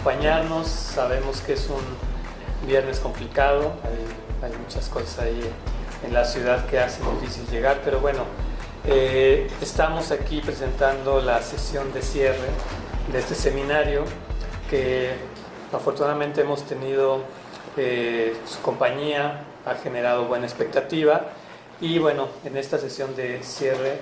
acompañarnos. Sabemos que es un viernes complicado, hay muchas cosas ahí en la ciudad que hacen difícil llegar, pero bueno, estamos aquí presentando la sesión de cierre de este seminario que afortunadamente hemos tenido, su compañía ha generado buena expectativa y bueno, en esta sesión de cierre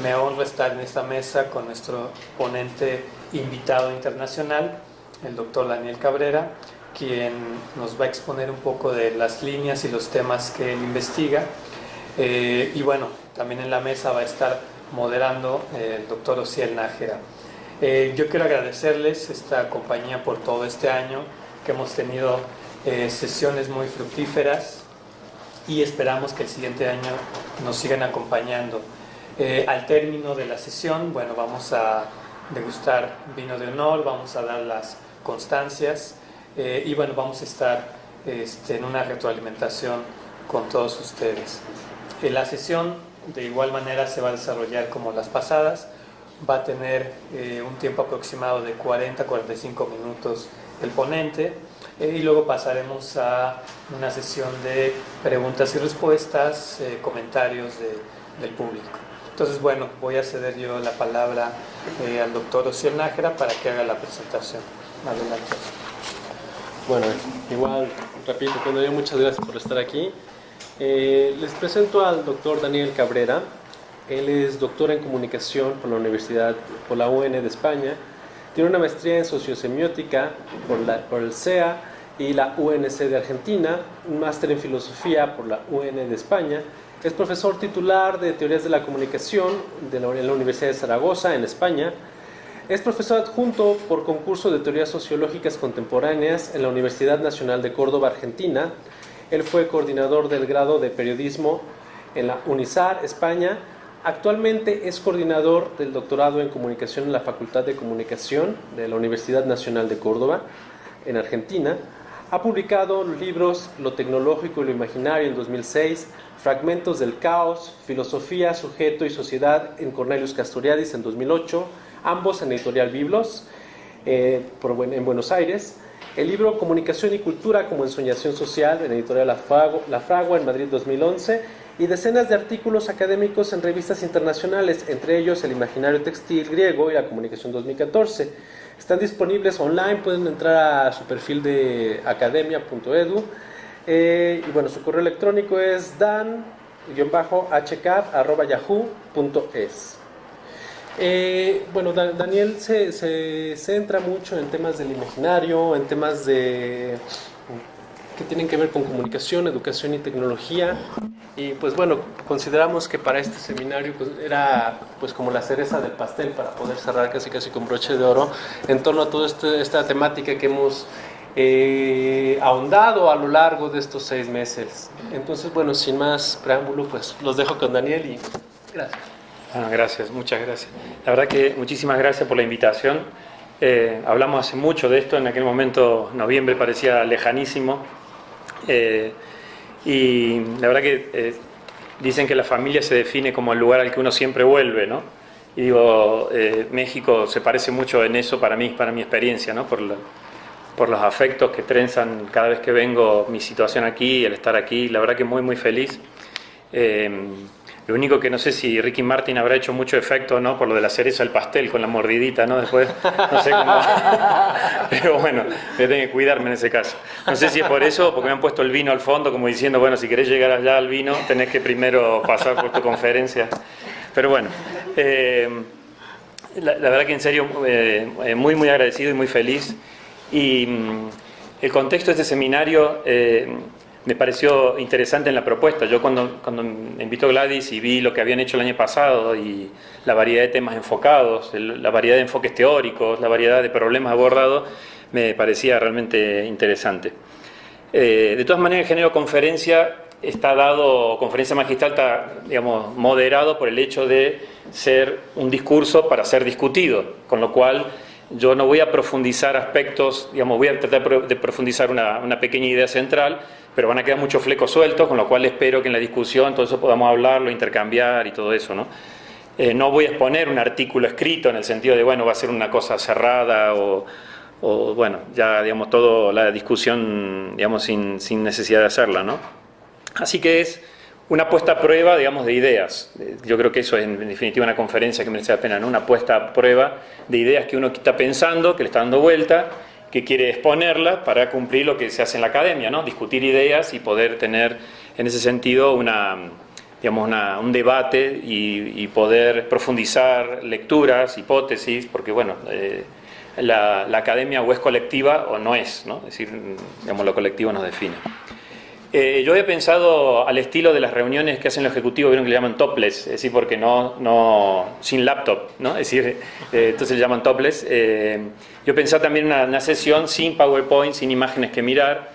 me honra estar en esta mesa con nuestro ponente invitado internacional, el doctor Daniel Cabrera, quien nos va a exponer un poco de las líneas y los temas que él investiga. Y bueno, también en la mesa va a estar moderando el doctor Osiel Nájera. Yo quiero agradecerles esta compañía por todo este año, que hemos tenido sesiones muy fructíferas y esperamos que el siguiente año nos sigan acompañando. Al término de la sesión, bueno, vamos a degustar vino de honor, vamos a dar las constancias y bueno, vamos a estar en una retroalimentación con todos ustedes. La sesión de igual manera se va a desarrollar como las pasadas, va a tener un tiempo aproximado de 40-45 minutos el ponente y luego pasaremos a una sesión de preguntas y respuestas, comentarios del público. Entonces, bueno, voy a ceder yo la palabra al doctor Osiel Nájera para que haga la presentación. Adelante. Bueno, igual, repito, muchas gracias por estar aquí. Les presento al doctor Daniel Cabrera. Él es doctor en comunicación por la UN de España. Tiene una maestría en sociosemiótica por el CEA y la UNC de Argentina, un máster en filosofía por la UN de España. Es profesor titular de teorías de la comunicación en la Universidad de Zaragoza, en España. Es profesor adjunto por concurso de teorías sociológicas contemporáneas en la Universidad Nacional de Córdoba, Argentina. Él fue coordinador del grado de periodismo en la UNISAR, España. Actualmente es coordinador del doctorado en comunicación en la Facultad de Comunicación de la Universidad Nacional de Córdoba, en Argentina. Ha publicado los libros Lo tecnológico y lo imaginario en 2006, Fragmentos del caos, Filosofía, sujeto y sociedad en Cornelius Castoriadis en 2008, ambos en Editorial Biblos, en Buenos Aires. El libro Comunicación y cultura como ensoñación social en Editorial La Fragua en Madrid 2011 y decenas de artículos académicos en revistas internacionales, entre ellos El imaginario textil griego y La comunicación 2014. Están disponibles online, pueden entrar a su perfil de academia.edu y bueno, su correo electrónico es dan-hcap@yahoo.es. Bueno, Daniel se centra mucho en temas del imaginario, en temas que tienen que ver con comunicación, educación y tecnología. Y pues bueno, consideramos que para este seminario pues, era pues como la cereza del pastel para poder cerrar casi con broche de oro en torno a toda esta temática que hemos ahondado a lo largo de estos 6 meses. Entonces, bueno, sin más preámbulo, pues los dejo con Daniel y gracias. Bueno, gracias, muchas gracias. La verdad que muchísimas gracias por la invitación. Hablamos hace mucho de esto, en aquel momento noviembre parecía lejanísimo. Y la verdad que dicen que la familia se define como el lugar al que uno siempre vuelve, ¿no? Y digo, México se parece mucho en eso para mí, para mi experiencia, ¿no? Por los afectos que trenzan cada vez que vengo, mi situación aquí, el estar aquí, la verdad que muy, muy feliz. Lo único que no sé si Ricky Martin habrá hecho mucho efecto, ¿no? Por lo de la cereza del pastel con la mordidita, ¿no? Después, no sé cómo. Pero bueno, tengo que cuidarme en ese caso. No sé si es por eso o porque me han puesto el vino al fondo, como diciendo, bueno, si querés llegar allá al vino, tenés que primero pasar por tu conferencia. Pero bueno, la verdad que en serio, muy, muy agradecido y muy feliz. Y el contexto de este seminario me pareció interesante en la propuesta. Yo cuando me invitó Gladys y vi lo que habían hecho el año pasado y la variedad de temas enfocados, la variedad de enfoques teóricos, la variedad de problemas abordados, me parecía realmente interesante. De todas maneras, el género conferencia conferencia magistral está, digamos, moderado por el hecho de ser un discurso para ser discutido, con lo cual yo no voy a profundizar aspectos, digamos, voy a tratar de profundizar una pequeña idea central, pero van a quedar muchos flecos sueltos, con lo cual espero que en la discusión todo eso podamos hablarlo, intercambiar y todo eso, ¿no? No voy a exponer un artículo escrito en el sentido de, bueno, va a ser una cosa cerrada o o bueno, ya digamos toda la discusión, digamos, sin necesidad de hacerla, ¿no? Así que es una puesta a prueba, digamos, de ideas. Yo creo que eso es en definitiva una conferencia que merece la pena, ¿no? Una puesta a prueba de ideas que uno está pensando, que le está dando vuelta, que quiere exponerlas para cumplir lo que se hace en la academia, ¿no? Discutir ideas y poder tener en ese sentido un debate y poder profundizar lecturas, hipótesis, porque bueno, la academia o es colectiva o no es, ¿no? Es decir, digamos, lo colectivo nos define. Yo había pensado al estilo de las reuniones que hacen los ejecutivos, vieron que le llaman topless, es decir, porque sin laptop, ¿no? Es decir, entonces le llaman topless. Yo pensaba también una sesión sin PowerPoint, sin imágenes que mirar,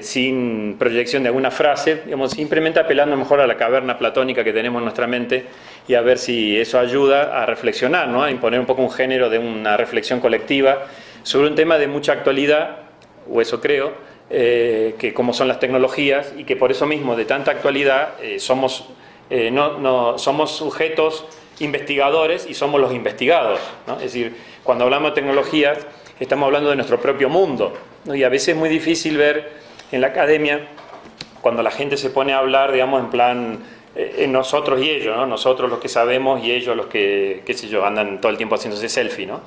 sin proyección de alguna frase, digamos, simplemente apelando mejor a la caverna platónica que tenemos en nuestra mente y a ver si eso ayuda a reflexionar, ¿no? A imponer un poco un género de una reflexión colectiva sobre un tema de mucha actualidad, o eso creo, que como son las tecnologías y que por eso mismo de tanta actualidad somos sujetos investigadores y somos los investigados, ¿no? Es decir, cuando hablamos de tecnologías estamos hablando de nuestro propio mundo, ¿no? Y a veces es muy difícil ver en la academia cuando la gente se pone a hablar, digamos, en plan en nosotros y ellos, ¿no? Nosotros los que sabemos y ellos los que, qué sé yo, andan todo el tiempo haciéndose selfie, ¿no?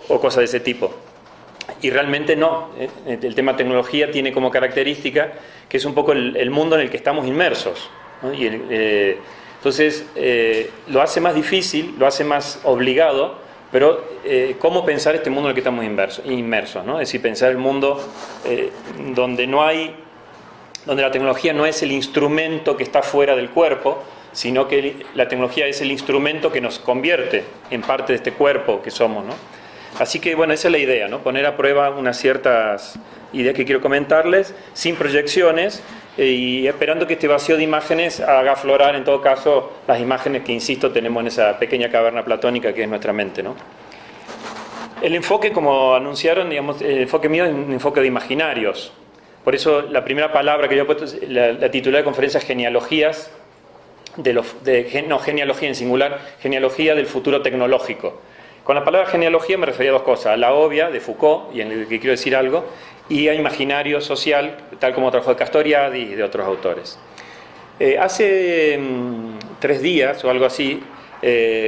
O cosas de ese tipo. Y realmente no. El tema tecnología tiene como característica que es un poco el mundo en el que estamos inmersos, ¿no? Y entonces lo hace más difícil, lo hace más obligado, pero ¿cómo pensar este mundo en el que estamos inmersos, ¿no? Es decir, pensar el mundo donde la tecnología no es el instrumento que está fuera del cuerpo, sino que la tecnología es el instrumento que nos convierte en parte de este cuerpo que somos, ¿no? Así que, bueno, esa es la idea, ¿no? Poner a prueba unas ciertas ideas que quiero comentarles, sin proyecciones, y esperando que este vacío de imágenes haga aflorar, en todo caso, las imágenes que, insisto, tenemos en esa pequeña caverna platónica que es nuestra mente, ¿no? El enfoque, como anunciaron, digamos, el enfoque mío es un enfoque de imaginarios. Por eso, la primera palabra que yo he puesto, la titular de conferencia es genealogías, genealogía en singular, genealogía del futuro tecnológico. Con la palabra genealogía me refería a dos cosas, a la obvia de Foucault, y en el que quiero decir algo, y a imaginario social, tal como trabajó de Castoriadis y de otros autores. Hace 3 días o algo así,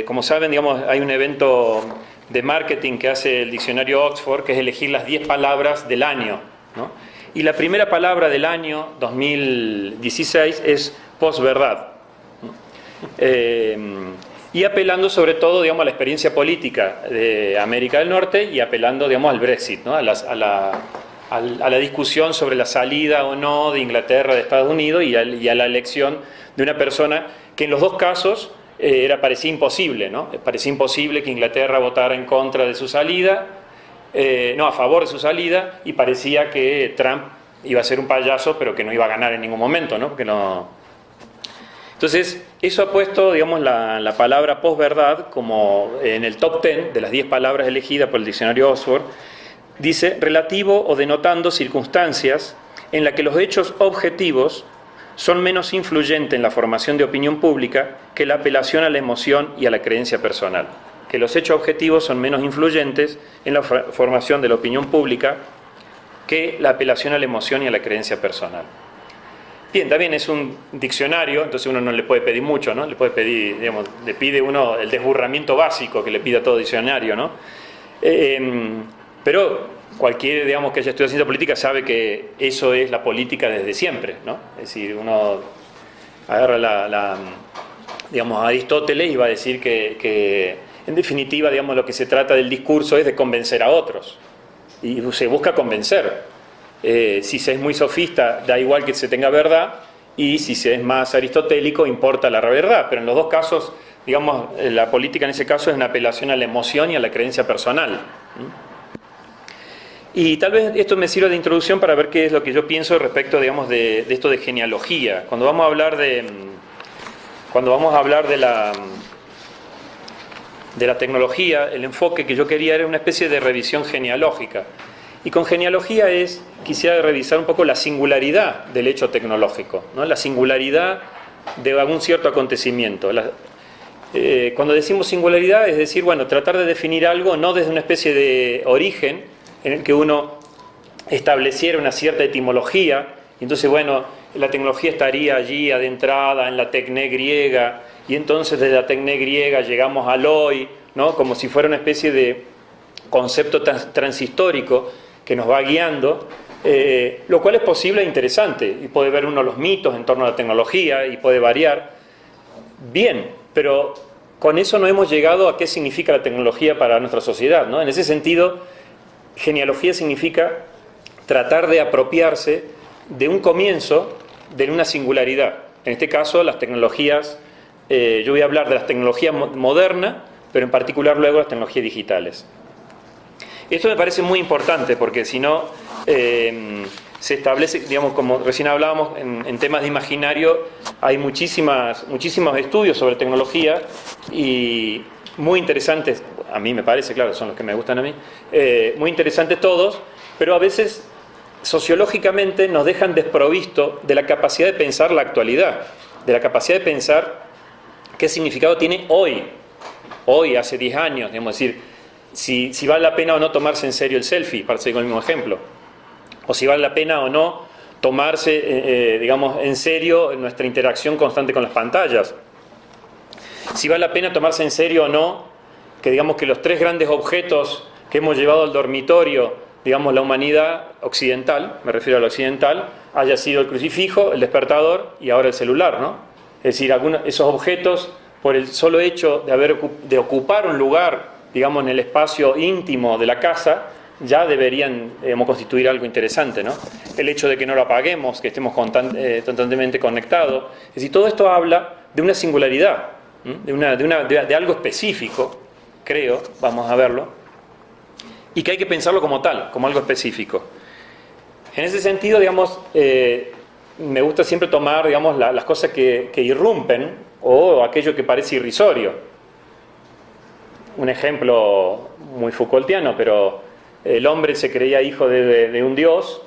como saben, digamos, hay un evento de marketing que hace el diccionario Oxford, que es elegir las 10 palabras del año, ¿no? Y la primera palabra del año 2016 es posverdad. Y apelando sobre todo, digamos, a la experiencia política de América del Norte y apelando, digamos, al Brexit, ¿no? a la discusión sobre la salida o no de Inglaterra de Estados Unidos y a la elección de una persona que en los dos casos parecía imposible, ¿no? Parecía imposible que Inglaterra votara en contra de su salida, a favor de su salida, y parecía que Trump iba a ser un payaso, pero que no iba a ganar en ningún momento, ¿no? Porque no... Entonces, eso ha puesto, digamos, la palabra posverdad como en el top 10 de las 10 palabras elegidas por el diccionario Oxford, dice relativo o denotando circunstancias en las que los hechos objetivos son menos influyentes en la formación de opinión pública que la apelación a la emoción y a la creencia personal. Que los hechos objetivos son menos influyentes en la formación de la opinión pública que la apelación a la emoción y a la creencia personal. Bien, también es un diccionario, entonces uno no le puede pedir mucho, ¿no? Le puede pedir, digamos, le pide uno el desburramiento básico que le pide a todo diccionario, ¿no? Pero cualquier, digamos, que haya estudiado ciencia política sabe que eso es la política desde siempre, ¿no? Es decir, uno agarra digamos, a Aristóteles y va a decir que en definitiva, digamos, lo que se trata del discurso es de convencer a otros. Y se busca convencer. Si se es muy sofista, da igual que se tenga verdad, y si se es más aristotélico, importa la verdad. Pero en los dos casos, digamos, la política en ese caso es una apelación a la emoción y a la creencia personal. Y tal vez esto me sirva de introducción para ver qué es lo que yo pienso respecto, digamos, de esto de genealogía. Cuando vamos a hablar de la tecnología, el enfoque que yo quería era una especie de revisión genealógica. Y con genealogía quisiera revisar un poco la singularidad del hecho tecnológico, ¿no? La singularidad de algún cierto acontecimiento. Cuando decimos singularidad, es decir, bueno, tratar de definir algo no desde una especie de origen en el que uno estableciera una cierta etimología, y entonces, bueno, la tecnología estaría allí adentrada en la tecné griega, y entonces desde la tecné griega llegamos al hoy, ¿no? Como si fuera una especie de concepto transhistórico que nos va guiando, lo cual es posible e interesante, y puede ver uno los mitos en torno a la tecnología, y puede variar. Bien, pero con eso no hemos llegado a qué significa la tecnología para nuestra sociedad, ¿no? En ese sentido, genealogía significa tratar de apropiarse de un comienzo de una singularidad. En este caso, las tecnologías, yo voy a hablar de las tecnologías modernas, pero en particular luego las tecnologías digitales. Esto me parece muy importante porque si no, se establece, digamos, como recién hablábamos, en temas de imaginario hay muchísimos estudios sobre tecnología y muy interesantes, a mí me parece, claro, son los que me gustan a mí, muy interesantes todos, pero a veces sociológicamente nos dejan desprovisto de la capacidad de pensar la actualidad, de la capacidad de pensar qué significado tiene hoy, hace 10 años, digamos, decir, si vale la pena o no tomarse en serio el selfie, para seguir con el mismo ejemplo, o si vale la pena o no tomarse, digamos, en serio nuestra interacción constante con las pantallas, si vale la pena tomarse en serio o no que, digamos, que los 3 grandes objetos que hemos llevado al dormitorio, digamos, la humanidad occidental, me refiero a lo occidental, haya sido el crucifijo, el despertador y ahora el celular, ¿no? Es decir, esos objetos, por el solo hecho de ocupar un lugar, digamos, en el espacio íntimo de la casa, ya deberían, constituir algo interesante, ¿no? El hecho de que no lo apaguemos, que estemos constantemente conectados. Es decir, todo esto habla de una singularidad, de algo específico, creo, vamos a verlo, y que hay que pensarlo como tal, como algo específico. En ese sentido, digamos, me gusta siempre tomar, digamos, las cosas que irrumpen o aquello que parece irrisorio. Un ejemplo muy Foucaultiano, pero el hombre se creía hijo de un dios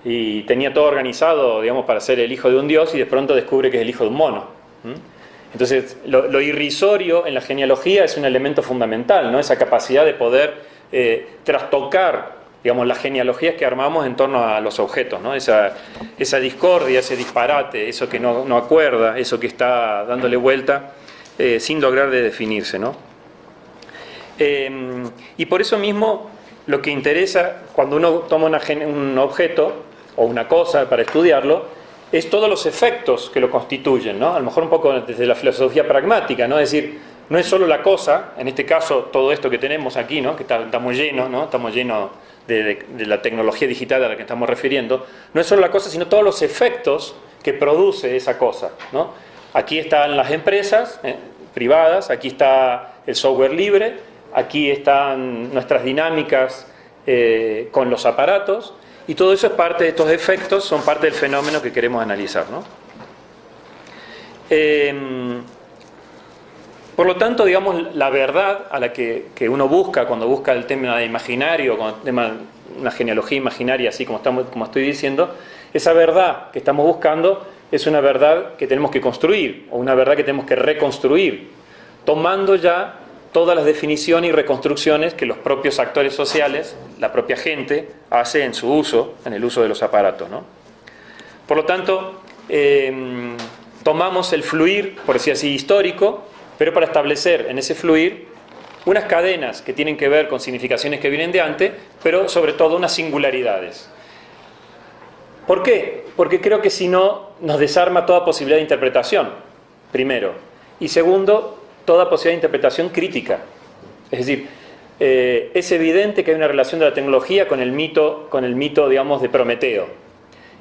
y tenía todo organizado, digamos, para ser el hijo de un dios y de pronto descubre que es el hijo de un mono. Entonces, lo irrisorio en la genealogía es un elemento fundamental, ¿no? Esa capacidad de poder trastocar, digamos, las genealogías que armamos en torno a los objetos, ¿no? Esa discordia, ese disparate, eso que no acuerda, eso que está dándole vuelta sin lograr de definirse, ¿no? Y por eso mismo lo que interesa cuando uno toma un objeto o una cosa para estudiarlo es todos los efectos que lo constituyen, ¿no? A lo mejor un poco desde la filosofía pragmática, ¿no? Es decir, no es solo la cosa, en este caso todo esto que tenemos aquí, ¿no? Que estamos llenos, ¿no? Estamos llenos de la tecnología digital a la que estamos refiriendo, no es solo la cosa, sino todos los efectos que produce esa cosa, ¿no? Aquí están las empresas privadas, aquí está el software libre, aquí están nuestras dinámicas con los aparatos, y todo eso es parte de estos efectos, son parte del fenómeno que queremos analizar, ¿no? Por lo tanto, digamos, la verdad a la que uno busca cuando busca el tema de imaginario, cuando el tema una genealogía imaginaria, así como estoy diciendo, esa verdad que estamos buscando es una verdad que tenemos que construir, o una verdad que tenemos que reconstruir, tomando ya todas las definiciones y reconstrucciones que los propios actores sociales, la propia gente, hace en su uso, en el uso de los aparatos, ¿no? Por lo tanto, tomamos el fluir, por decir así, histórico, pero para establecer en ese fluir unas cadenas que tienen que ver con significaciones que vienen de antes, pero sobre todo unas singularidades. ¿Por qué? Porque creo que si no, nos desarma toda posibilidad de interpretación, primero. Y segundo, toda posibilidad de interpretación crítica. Es decir, es evidente que hay una relación de la tecnología con el mito, digamos, de Prometeo.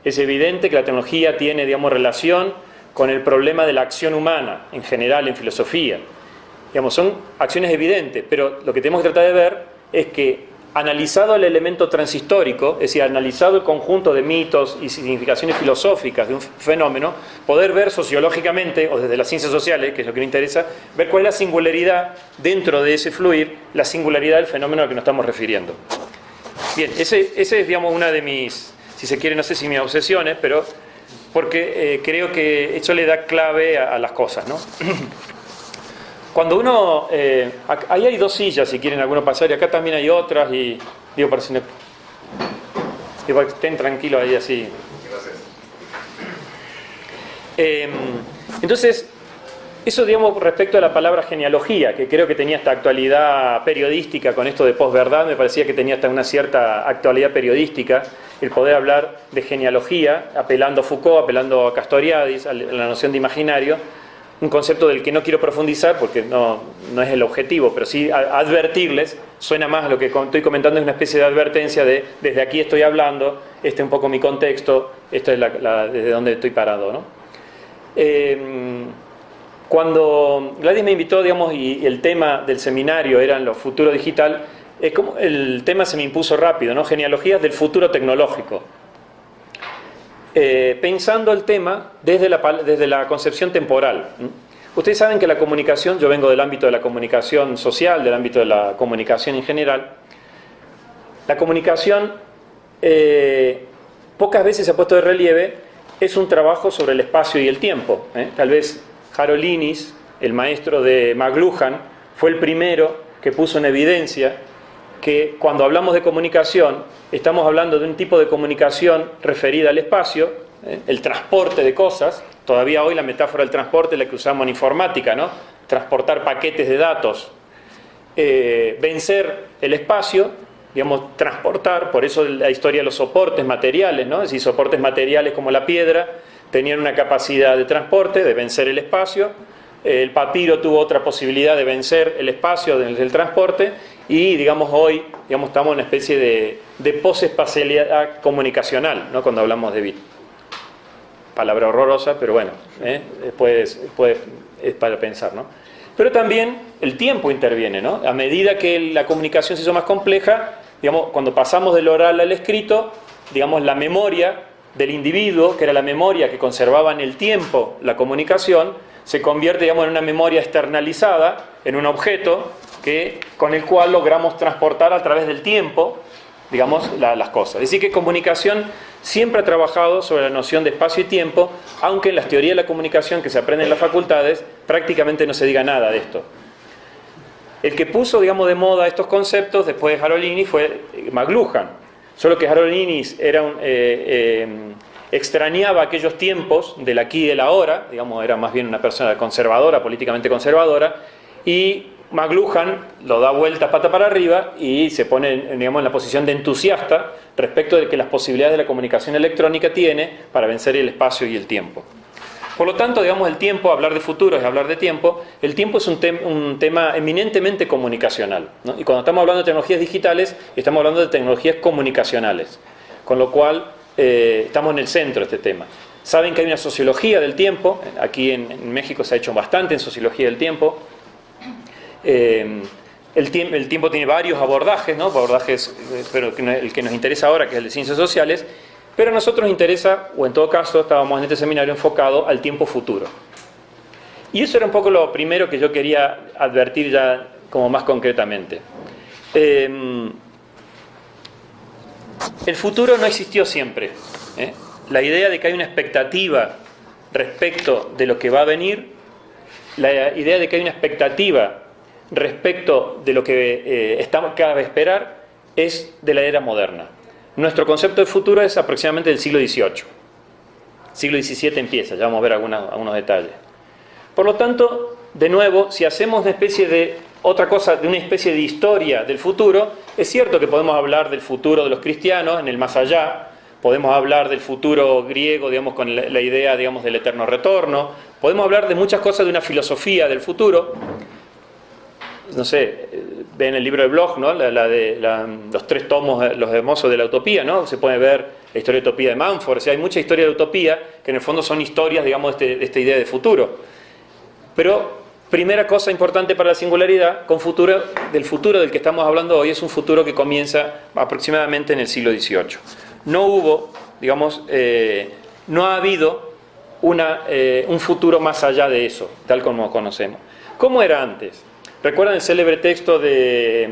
Es evidente que la tecnología tiene, digamos, relación con el problema de la acción humana, en general, en filosofía. Digamos, son acciones evidentes, pero lo que tenemos que tratar de ver es que, analizado el elemento transhistórico, es decir, analizado el conjunto de mitos y significaciones filosóficas de un fenómeno, poder ver sociológicamente, o desde las ciencias sociales, que es lo que nos interesa, ver cuál es la singularidad dentro de ese fluir, la singularidad del fenómeno al que nos estamos refiriendo. Bien, ese es, digamos, una de mis, si se quiere, no sé si mis obsesiones, pero porque creo que eso le da clave a las cosas, ¿no? Cuando uno... ahí hay dos sillas, si quieren alguno pasar, y acá también hay otras, y digo, para que estén tranquilos ahí así. Entonces, eso, digamos, respecto a la palabra genealogía, que creo que tenía esta actualidad periodística con esto de posverdad, me parecía que tenía hasta una cierta actualidad periodística, el poder hablar de genealogía, apelando a Foucault, apelando a Castoriadis, a la noción de imaginario, un concepto del que no quiero profundizar porque no es el objetivo, pero sí advertirles, suena más a lo que estoy comentando, es una especie de advertencia de desde aquí estoy hablando, este es un poco mi contexto, esto es desde donde estoy parado, ¿no? Cuando Gladys me invitó, digamos, y el tema del seminario eran lo futuro digital, es como el tema se me impuso rápido, ¿no? Genealogías del futuro tecnológico. Pensando el tema desde la concepción temporal. Ustedes saben que la comunicación, yo vengo del ámbito de la comunicación social, del ámbito de la comunicación en general, la comunicación pocas veces se ha puesto de relieve, es un trabajo sobre el espacio y el tiempo. Tal vez Harold Innis, el maestro de McLuhan, fue el primero que puso en evidencia que cuando hablamos de comunicación, estamos hablando de un tipo de comunicación referida al espacio, el transporte de cosas. Todavía hoy la metáfora del transporte es la que usamos en informática, ¿no? Transportar paquetes de datos. Vencer el espacio, digamos, transportar, por eso la historia de los soportes materiales, ¿no? Es decir, soportes materiales como la piedra tenían una capacidad de transporte, de vencer el espacio. El papiro tuvo otra posibilidad de vencer el espacio del transporte y, digamos, hoy estamos en una especie de posespacialidad comunicacional, ¿no? Cuando hablamos de bit. Palabra horrorosa, pero bueno, después es para pensar, ¿no? Pero también el tiempo interviene, ¿no? A medida que la comunicación se hizo más compleja, digamos, cuando pasamos del oral al escrito, digamos, la memoria del individuo, que era la memoria que conservaba en el tiempo la comunicación, se convierte, digamos, en una memoria externalizada, en un objeto con el cual logramos transportar a través del tiempo, digamos, las cosas. Es decir, que comunicación siempre ha trabajado sobre la noción de espacio y tiempo, aunque en las teorías de la comunicación que se aprenden en las facultades prácticamente no se diga nada de esto. El que puso, digamos, de moda estos conceptos después de Harold Innis fue McLuhan. Solo que Harold Innis extrañaba aquellos tiempos del aquí y del ahora, digamos, era más bien una persona conservadora, políticamente conservadora, y McLuhan lo da vuelta pata para arriba y se pone, digamos, en la posición de entusiasta respecto de que las posibilidades de la comunicación electrónica tiene para vencer el espacio y el tiempo. Por lo tanto, digamos, el tiempo, hablar de futuro es hablar de tiempo, el tiempo es un tema eminentemente comunicacional, ¿no? Y cuando estamos hablando de tecnologías digitales, estamos hablando de tecnologías comunicacionales, con lo cual estamos en el centro de este tema. Saben que hay una sociología del tiempo, aquí en México se ha hecho bastante en sociología del tiempo. El tiempo tiene varios abordajes, ¿no? Abordajes, pero el que nos interesa ahora, que es el de ciencias sociales, pero a nosotros nos interesa, o en todo caso estábamos en este seminario enfocado al tiempo futuro. Y eso era un poco lo primero que yo quería advertir ya como más concretamente. El futuro no existió siempre. La idea de que hay una expectativa respecto de lo que va a venir, la idea de que hay una expectativa respecto de lo que cabe esperar, es de la era moderna. Nuestro concepto de futuro es aproximadamente del siglo XVIII. Siglo XVII empieza, ya vamos a ver algunos detalles. Por lo tanto, de nuevo, si hacemos una especie de una especie de historia del futuro, es cierto que podemos hablar del futuro de los cristianos en el más allá, podemos hablar del futuro griego, digamos, con la idea, digamos, del eterno retorno, podemos hablar de muchas cosas de una filosofía del futuro. No sé, ven el libro de Bloch, ¿no? Los 3 tomos, los hermosos de la utopía, ¿no? Se puede ver la historia de utopía de Manford. O sea, hay mucha historia de utopía que en el fondo son historias, digamos, de esta idea de futuro. Pero, primera cosa importante para la singularidad, del futuro del que estamos hablando hoy, es un futuro que comienza aproximadamente en el siglo XVIII. No hubo, digamos, no ha habido un futuro más allá de eso, tal como conocemos. ¿Cómo era antes? ¿Recuerdan el célebre texto de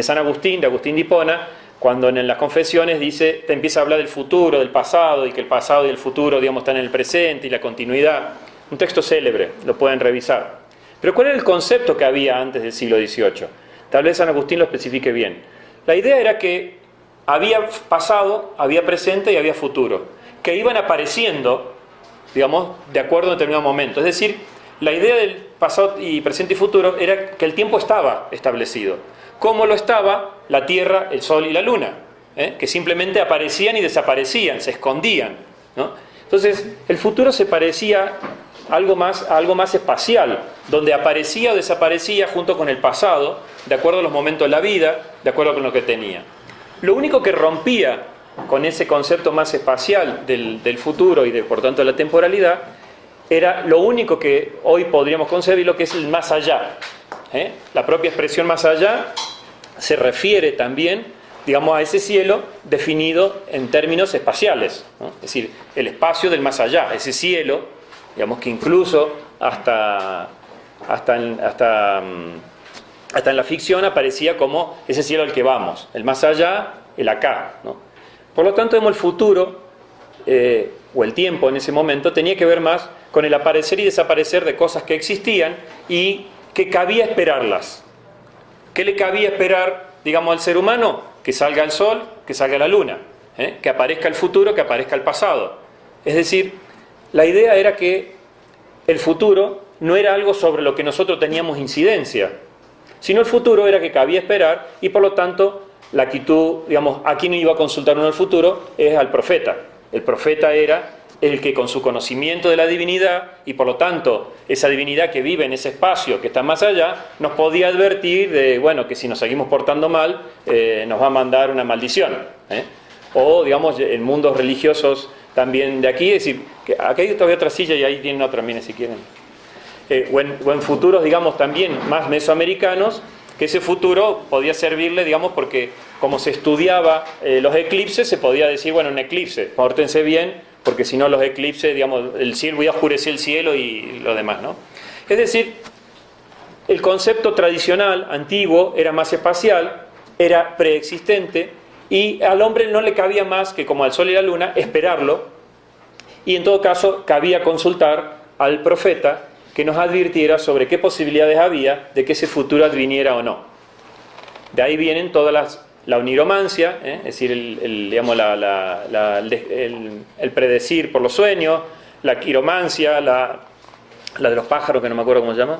San Agustín, de Agustín de Hipona, cuando en las Confesiones te empieza a hablar del futuro, del pasado, y que el pasado y el futuro, digamos, están en el presente y la continuidad? Un texto célebre, lo pueden revisar. Pero ¿cuál era el concepto que había antes del siglo XVIII? Tal vez San Agustín lo especifique bien. La idea era que había pasado, había presente y había futuro, que iban apareciendo, digamos, de acuerdo a un determinado momento. Es decir, la idea del pasado y presente y futuro era que el tiempo estaba establecido. ¿Cómo lo estaba la Tierra, el Sol y la Luna? Que simplemente aparecían y desaparecían, se escondían, ¿no? Entonces, el futuro se parecía a algo más espacial, donde aparecía o desaparecía junto con el pasado, de acuerdo a los momentos de la vida, de acuerdo con lo que tenía. Lo único que rompía con ese concepto más espacial del futuro y por tanto de la temporalidad, era lo único que hoy podríamos concebir, lo que es el más allá. La propia expresión más allá se refiere también, digamos, a ese cielo definido en términos espaciales, ¿no? Es decir, el espacio del más allá, ese cielo, digamos que incluso hasta en la ficción aparecía como ese cielo al que vamos, el más allá, el acá, ¿no? Por lo tanto, el futuro o el tiempo en ese momento tenía que ver más con el aparecer y desaparecer de cosas que existían y que cabía esperarlas. ¿Qué le cabía esperar, digamos, al ser humano? Que salga el sol, que salga la luna, que aparezca el futuro, que aparezca el pasado. Es decir, la idea era que el futuro no era algo sobre lo que nosotros teníamos incidencia, sino el futuro era que cabía esperar y por lo tanto la actitud, digamos, ¿a quién iba a consultar uno el futuro? Es al profeta. El profeta era el que con su conocimiento de la divinidad y por lo tanto esa divinidad que vive en ese espacio que está más allá, nos podía advertir de, bueno, que si nos seguimos portando mal nos va a mandar una maldición. O digamos en mundos religiosos también de aquí, es decir, que aquí hay todavía otra silla y ahí tienen otra, miren si quieren. O en futuros, digamos, también más mesoamericanos, que ese futuro podía servirle, digamos, porque como se estudiaba los eclipses, se podía decir, bueno, un eclipse, pórtense bien, porque si no los eclipses, digamos, el cielo, voy a oscurecer el cielo y lo demás, ¿no? Es decir, el concepto tradicional, antiguo, era más espacial, era preexistente, y al hombre no le cabía más que, como al sol y la luna, esperarlo, y en todo caso cabía consultar al profeta que nos advirtiera sobre qué posibilidades había de que ese futuro adviniera o no. De ahí vienen todas la oniromancia, es decir, digamos, el predecir por los sueños, la quiromancia, la de los pájaros, que no me acuerdo cómo se llama,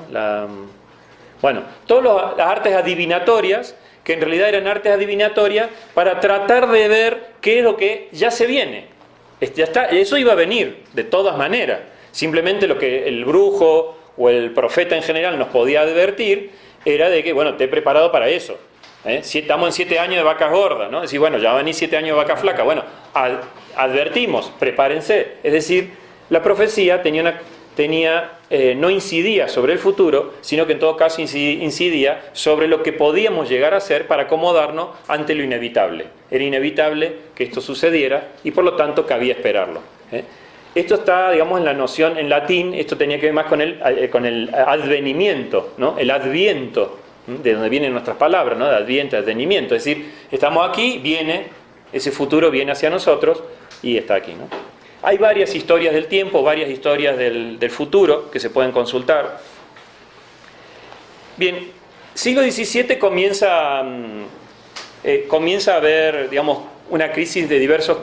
bueno, todas las artes adivinatorias, que en realidad eran artes adivinatorias para tratar de ver qué es lo que ya se viene. Ya está, eso iba a venir, de todas maneras. Simplemente lo que el brujo o el profeta en general nos podía advertir era de que, bueno, te he preparado para eso. Si estamos en 7 años de vacas gordas, ¿no? Es decir, bueno, ya van a venir 7 años de vacas flacas. Bueno, advertimos, prepárense. Es decir, la profecía no incidía sobre el futuro, sino que en todo caso incidía sobre lo que podíamos llegar a hacer para acomodarnos ante lo inevitable. Era inevitable que esto sucediera y por lo tanto cabía esperarlo. Esto está, digamos, en la noción, en latín, esto tenía que ver más con el advenimiento, ¿no? El adviento, de donde vienen nuestras palabras, ¿no? De adviento, advenimiento. Es decir, estamos aquí, ese futuro viene hacia nosotros y está aquí, ¿no? Hay varias historias del tiempo, varias historias del futuro que se pueden consultar. Bien, siglo XVII comienza a haber, digamos, una crisis de diversos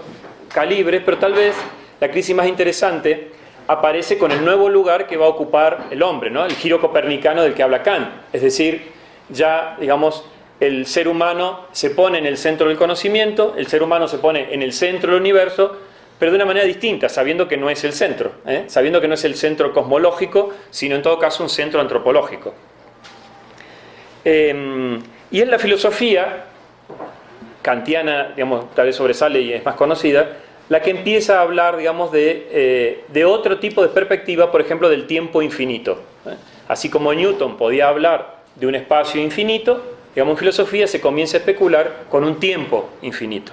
calibres, pero tal vez la crisis más interesante aparece con el nuevo lugar que va a ocupar el hombre, ¿no? El giro copernicano del que habla Kant. Es decir, ya, digamos, el ser humano se pone en el centro del conocimiento, el ser humano se pone en el centro del universo, pero de una manera distinta, sabiendo que no es el centro, sabiendo que no es el centro cosmológico, sino en todo caso un centro antropológico. Y en la filosofía kantiana, digamos, tal vez sobresale y es más conocida, la que empieza a hablar, digamos, de otro tipo de perspectiva, por ejemplo, del tiempo infinito. Así como Newton podía hablar de un espacio infinito, digamos, en filosofía se comienza a especular con un tiempo infinito.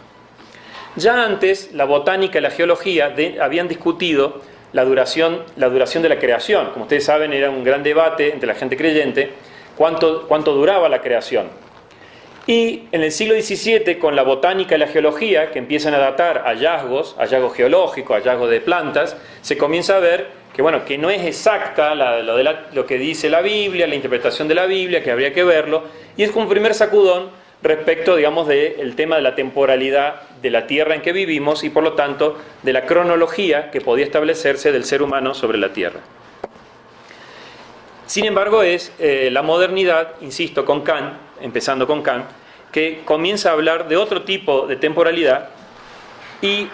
Ya antes, la botánica y la geología habían discutido la duración de la creación. Como ustedes saben, era un gran debate entre la gente creyente cuánto duraba la creación. Y en el siglo XVII, con la botánica y la geología, que empiezan a datar hallazgos geológicos, hallazgos de plantas, se comienza a ver bueno, que no es exacta lo que dice la Biblia, la interpretación de la Biblia, que habría que verlo, y es como un primer sacudón respecto, digamos, del tema de la temporalidad de la tierra en que vivimos y por lo tanto de la cronología que podía establecerse del ser humano sobre la tierra. Sin embargo, es la modernidad, insisto, con Kant, empezando con Kant, que comienza a hablar de otro tipo de temporalidad, y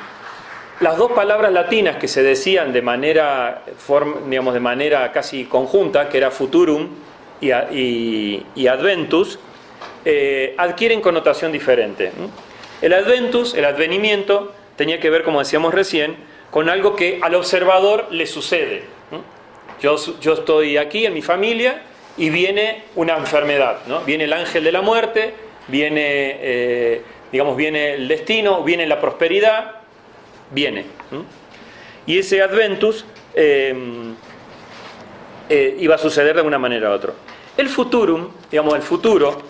las dos palabras latinas que se decían de manera casi conjunta, que era futurum y adventus, adquieren connotación diferente. El adventus, el advenimiento, tenía que ver, como decíamos recién, con algo que al observador le sucede. Yo estoy aquí en mi familia y viene una enfermedad, ¿no? Viene el ángel de la muerte, viene el destino, viene la prosperidad, viene. Y ese adventus iba a suceder de una manera u otra. El futurum, el futuro,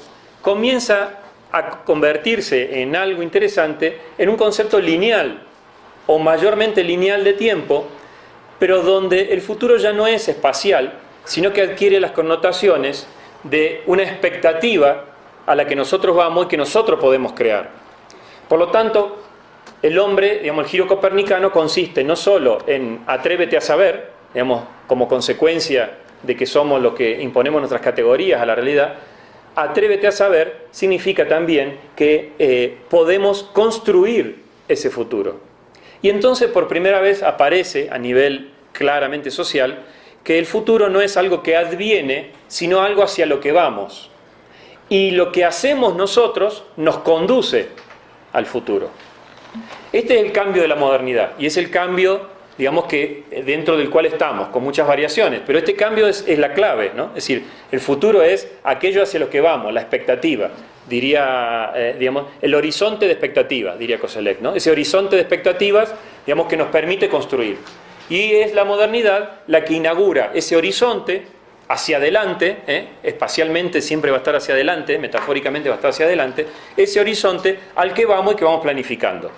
comienza a convertirse en algo interesante, en un concepto lineal, o mayormente lineal de tiempo, pero donde el futuro ya no es espacial, sino que adquiere las connotaciones de una expectativa a la que nosotros vamos y que nosotros podemos crear. Por lo tanto, el hombre, el giro copernicano consiste no solo en atrévete a saber, como consecuencia de que somos los que imponemos nuestras categorías a la realidad. Atrévete a saber significa también que podemos construir ese futuro. Y entonces por primera vez aparece a nivel claramente social que el futuro no es algo que adviene, sino algo hacia lo que vamos. Y lo que hacemos nosotros nos conduce al futuro. Este es el cambio de la modernidad y es el cambio, que dentro del cual estamos, con muchas variaciones, pero este cambio es la clave, ¿no? Es decir, el futuro es aquello hacia lo que vamos, la expectativa, diría, el horizonte de expectativas, diría Koselleck, ¿no? Ese horizonte de expectativas, que nos permite construir. Y es la modernidad la que inaugura ese horizonte hacia adelante, espacialmente siempre va a estar hacia adelante, metafóricamente va a estar hacia adelante, ese horizonte al que vamos y que vamos planificando.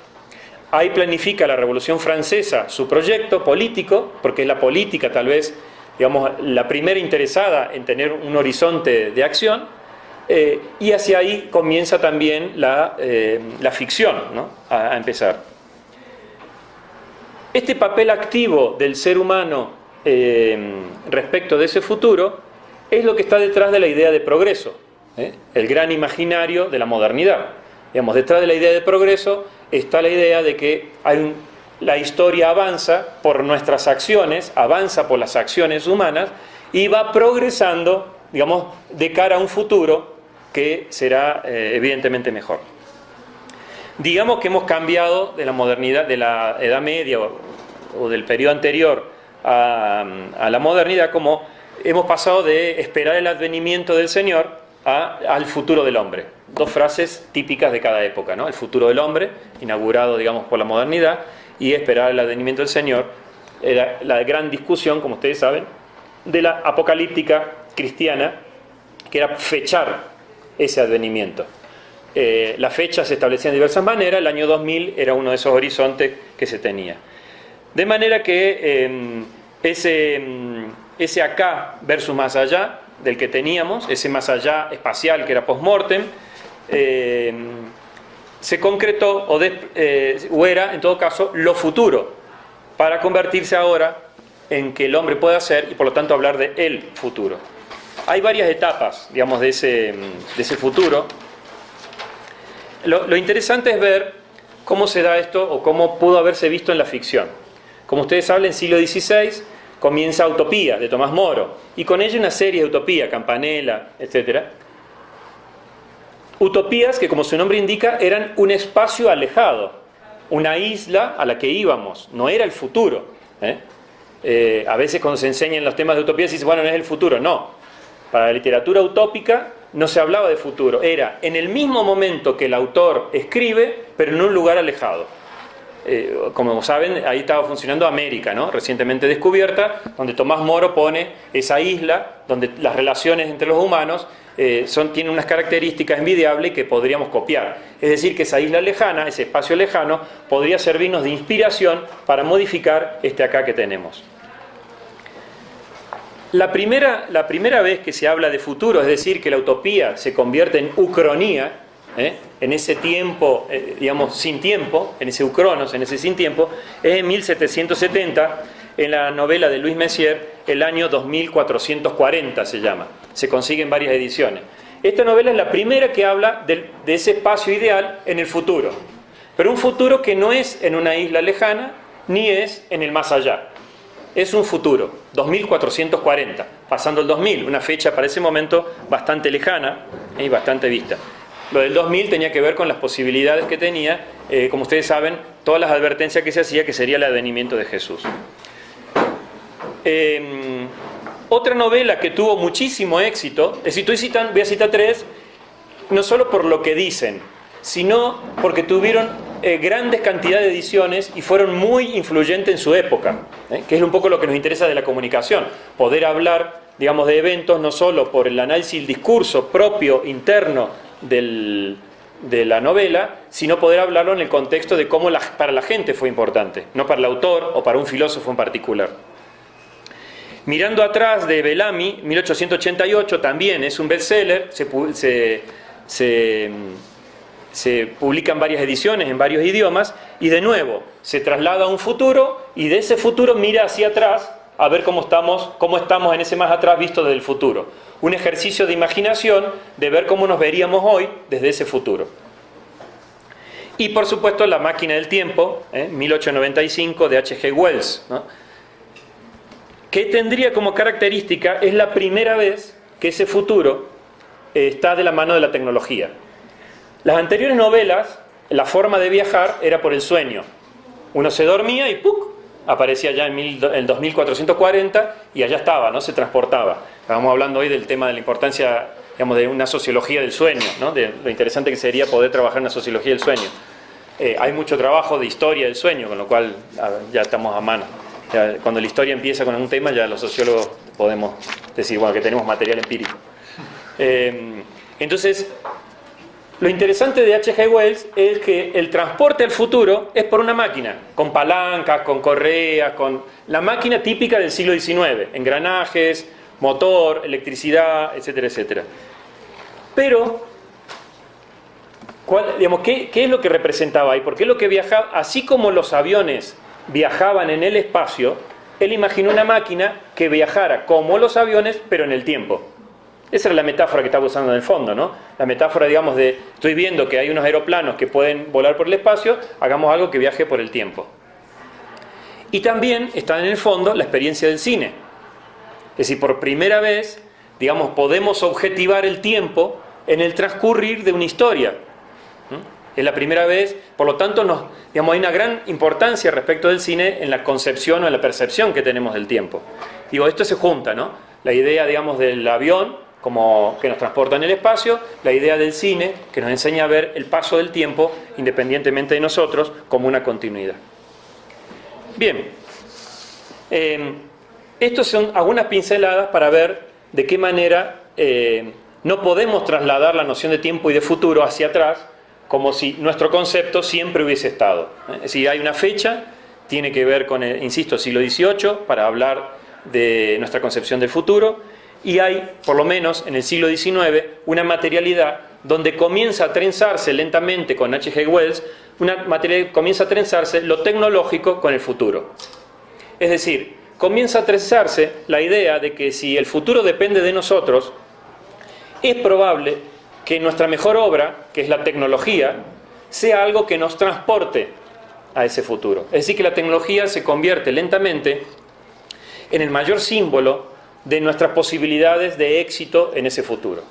Ahí planifica la Revolución Francesa su proyecto político, porque es la política tal vez, la primera interesada en tener un horizonte de acción, y hacia ahí comienza también la ficción, ¿no? a empezar. Este papel activo del ser humano respecto de ese futuro es lo que está detrás de la idea de progreso, el gran imaginario de la modernidad. Detrás de la idea de progreso está la idea de que la historia avanza por nuestras acciones, avanza por las acciones humanas y va progresando, de cara a un futuro que será evidentemente mejor. Digamos que hemos cambiado de la modernidad, de la Edad Media o del periodo anterior a la modernidad, como hemos pasado de esperar el advenimiento del Señor al futuro del hombre. Dos frases típicas de cada época, ¿no? El futuro del hombre, inaugurado, por la modernidad, y esperar el advenimiento del Señor. Era la gran discusión, como ustedes saben, de la apocalíptica cristiana, que era fechar ese advenimiento. La fecha se establecía de diversas maneras, el año 2000 era uno de esos horizontes que se tenía. De manera que ese acá versus más allá del que teníamos, ese más allá espacial que era post-mortem, se concretó o era en todo caso lo futuro, para convertirse ahora en que el hombre pueda ser y por lo tanto hablar de el futuro. Hay varias etapas, de ese futuro. Lo interesante es ver cómo se da esto o cómo pudo haberse visto en la ficción. Como ustedes saben, en el siglo XVI comienza Utopía, de Tomás Moro, y con ella una serie de utopías, Campanella, etc. Utopías que, como su nombre indica, eran un espacio alejado, una isla a la que íbamos, no era el futuro. A veces cuando se enseñan los temas de utopías se dice, bueno, no es el futuro. No, para la literatura utópica no se hablaba de futuro, era en el mismo momento que el autor escribe, pero en un lugar alejado. Como saben, ahí estaba funcionando América, ¿no? Recientemente descubierta, donde Tomás Moro pone esa isla, donde las relaciones entre los humanos tienen unas características envidiables que podríamos copiar. Es decir, que esa isla lejana, ese espacio lejano, podría servirnos de inspiración para modificar este acá que tenemos. La primera vez que se habla de futuro, es decir, que la utopía se convierte en ucronía, en ese tiempo, digamos, sin tiempo, en ese ucronos, en ese sin tiempo, es en 1770, en la novela de Louis Messier, el año 2440 se llama. Se consigue en varias ediciones. Esta novela es la primera que habla de ese espacio ideal en el futuro. Pero un futuro que no es en una isla lejana, ni es en el más allá. Es un futuro, 2440, pasando el 2000, una fecha para ese momento bastante lejana y bastante vista. Lo del 2000 tenía que ver con las posibilidades que tenía, como ustedes saben, todas las advertencias que se hacía, que sería el advenimiento de Jesús. Otra novela que tuvo muchísimo éxito, voy a citar tres, no solo por lo que dicen, sino porque tuvieron grandes cantidades de ediciones y fueron muy influyentes en su época, que es un poco lo que nos interesa de la comunicación, poder hablar, digamos, de eventos no solo por el análisis del discurso propio, interno de la novela, sino poder hablarlo en el contexto de cómo para la gente fue importante, no para el autor o para un filósofo en particular. Mirando atrás, de Bellamy, 1888, también es un bestseller, se publican varias ediciones en varios idiomas, y de nuevo se traslada a un futuro, y de ese futuro mira hacia atrás a ver cómo estamos en ese más atrás visto desde el futuro. Un ejercicio de imaginación de ver cómo nos veríamos hoy desde ese futuro. Y por supuesto La máquina del tiempo, 1895, de H.G. Wells, ¿no? Que tendría como característica, es la primera vez que ese futuro está de la mano de la tecnología. Las anteriores novelas, la forma de viajar era por el sueño. Uno se dormía y ¡puc!, aparecía ya en 2440 y allá estaba, ¿no? Se transportaba. Estábamos hablando hoy del tema de la importancia, digamos, de una sociología del sueño, ¿no? De lo interesante que sería poder trabajar en la sociología del sueño. Hay mucho trabajo de historia del sueño, con lo cual ya estamos a mano. Ya, cuando la historia empieza con algún tema, ya los sociólogos podemos decir, bueno, que tenemos material empírico. Entonces, lo interesante de H.G. Wells es que el transporte al futuro es por una máquina, con palancas, con correas, con la máquina típica del siglo XIX, engranajes, motor, electricidad, etcétera, etcétera. Pero, ¿qué es lo que representaba ahí? Porque es lo que viajaba, así como los aviones viajaban en el espacio, él imaginó una máquina que viajara como los aviones, pero en el tiempo. Esa era la metáfora que estaba usando en el fondo, ¿no? La metáfora, digamos, de estoy viendo que hay unos aeroplanos que pueden volar por el espacio, hagamos algo que viaje por el tiempo. Y también está en el fondo la experiencia del cine. Es decir, por primera vez, digamos, podemos objetivar el tiempo en el transcurrir de una historia. Es la primera vez, por lo tanto, digamos, hay una gran importancia respecto del cine en la concepción o en la percepción que tenemos del tiempo. Digo, esto se junta, ¿no? La idea, digamos, del avión como que nos transporta en el espacio, la idea del cine que nos enseña a ver el paso del tiempo independientemente de nosotros como una continuidad. Bien, estos son algunas pinceladas para ver de qué manera no podemos trasladar la noción de tiempo y de futuro hacia atrás como si nuestro concepto siempre hubiese estado. Es decir, hay una fecha, tiene que ver con, insisto, siglo XVIII, para hablar de nuestra concepción del futuro, y hay, por lo menos en el siglo XIX, una materialidad donde comienza a trenzarse lentamente con H.G. Wells, comienza a trenzarse lo tecnológico con el futuro. Es decir, comienza a trenzarse la idea de que si el futuro depende de nosotros, es probable que nuestra mejor obra, que es la tecnología, sea algo que nos transporte a ese futuro. Es decir, que la tecnología se convierte lentamente en el mayor símbolo de nuestras posibilidades de éxito en ese futuro.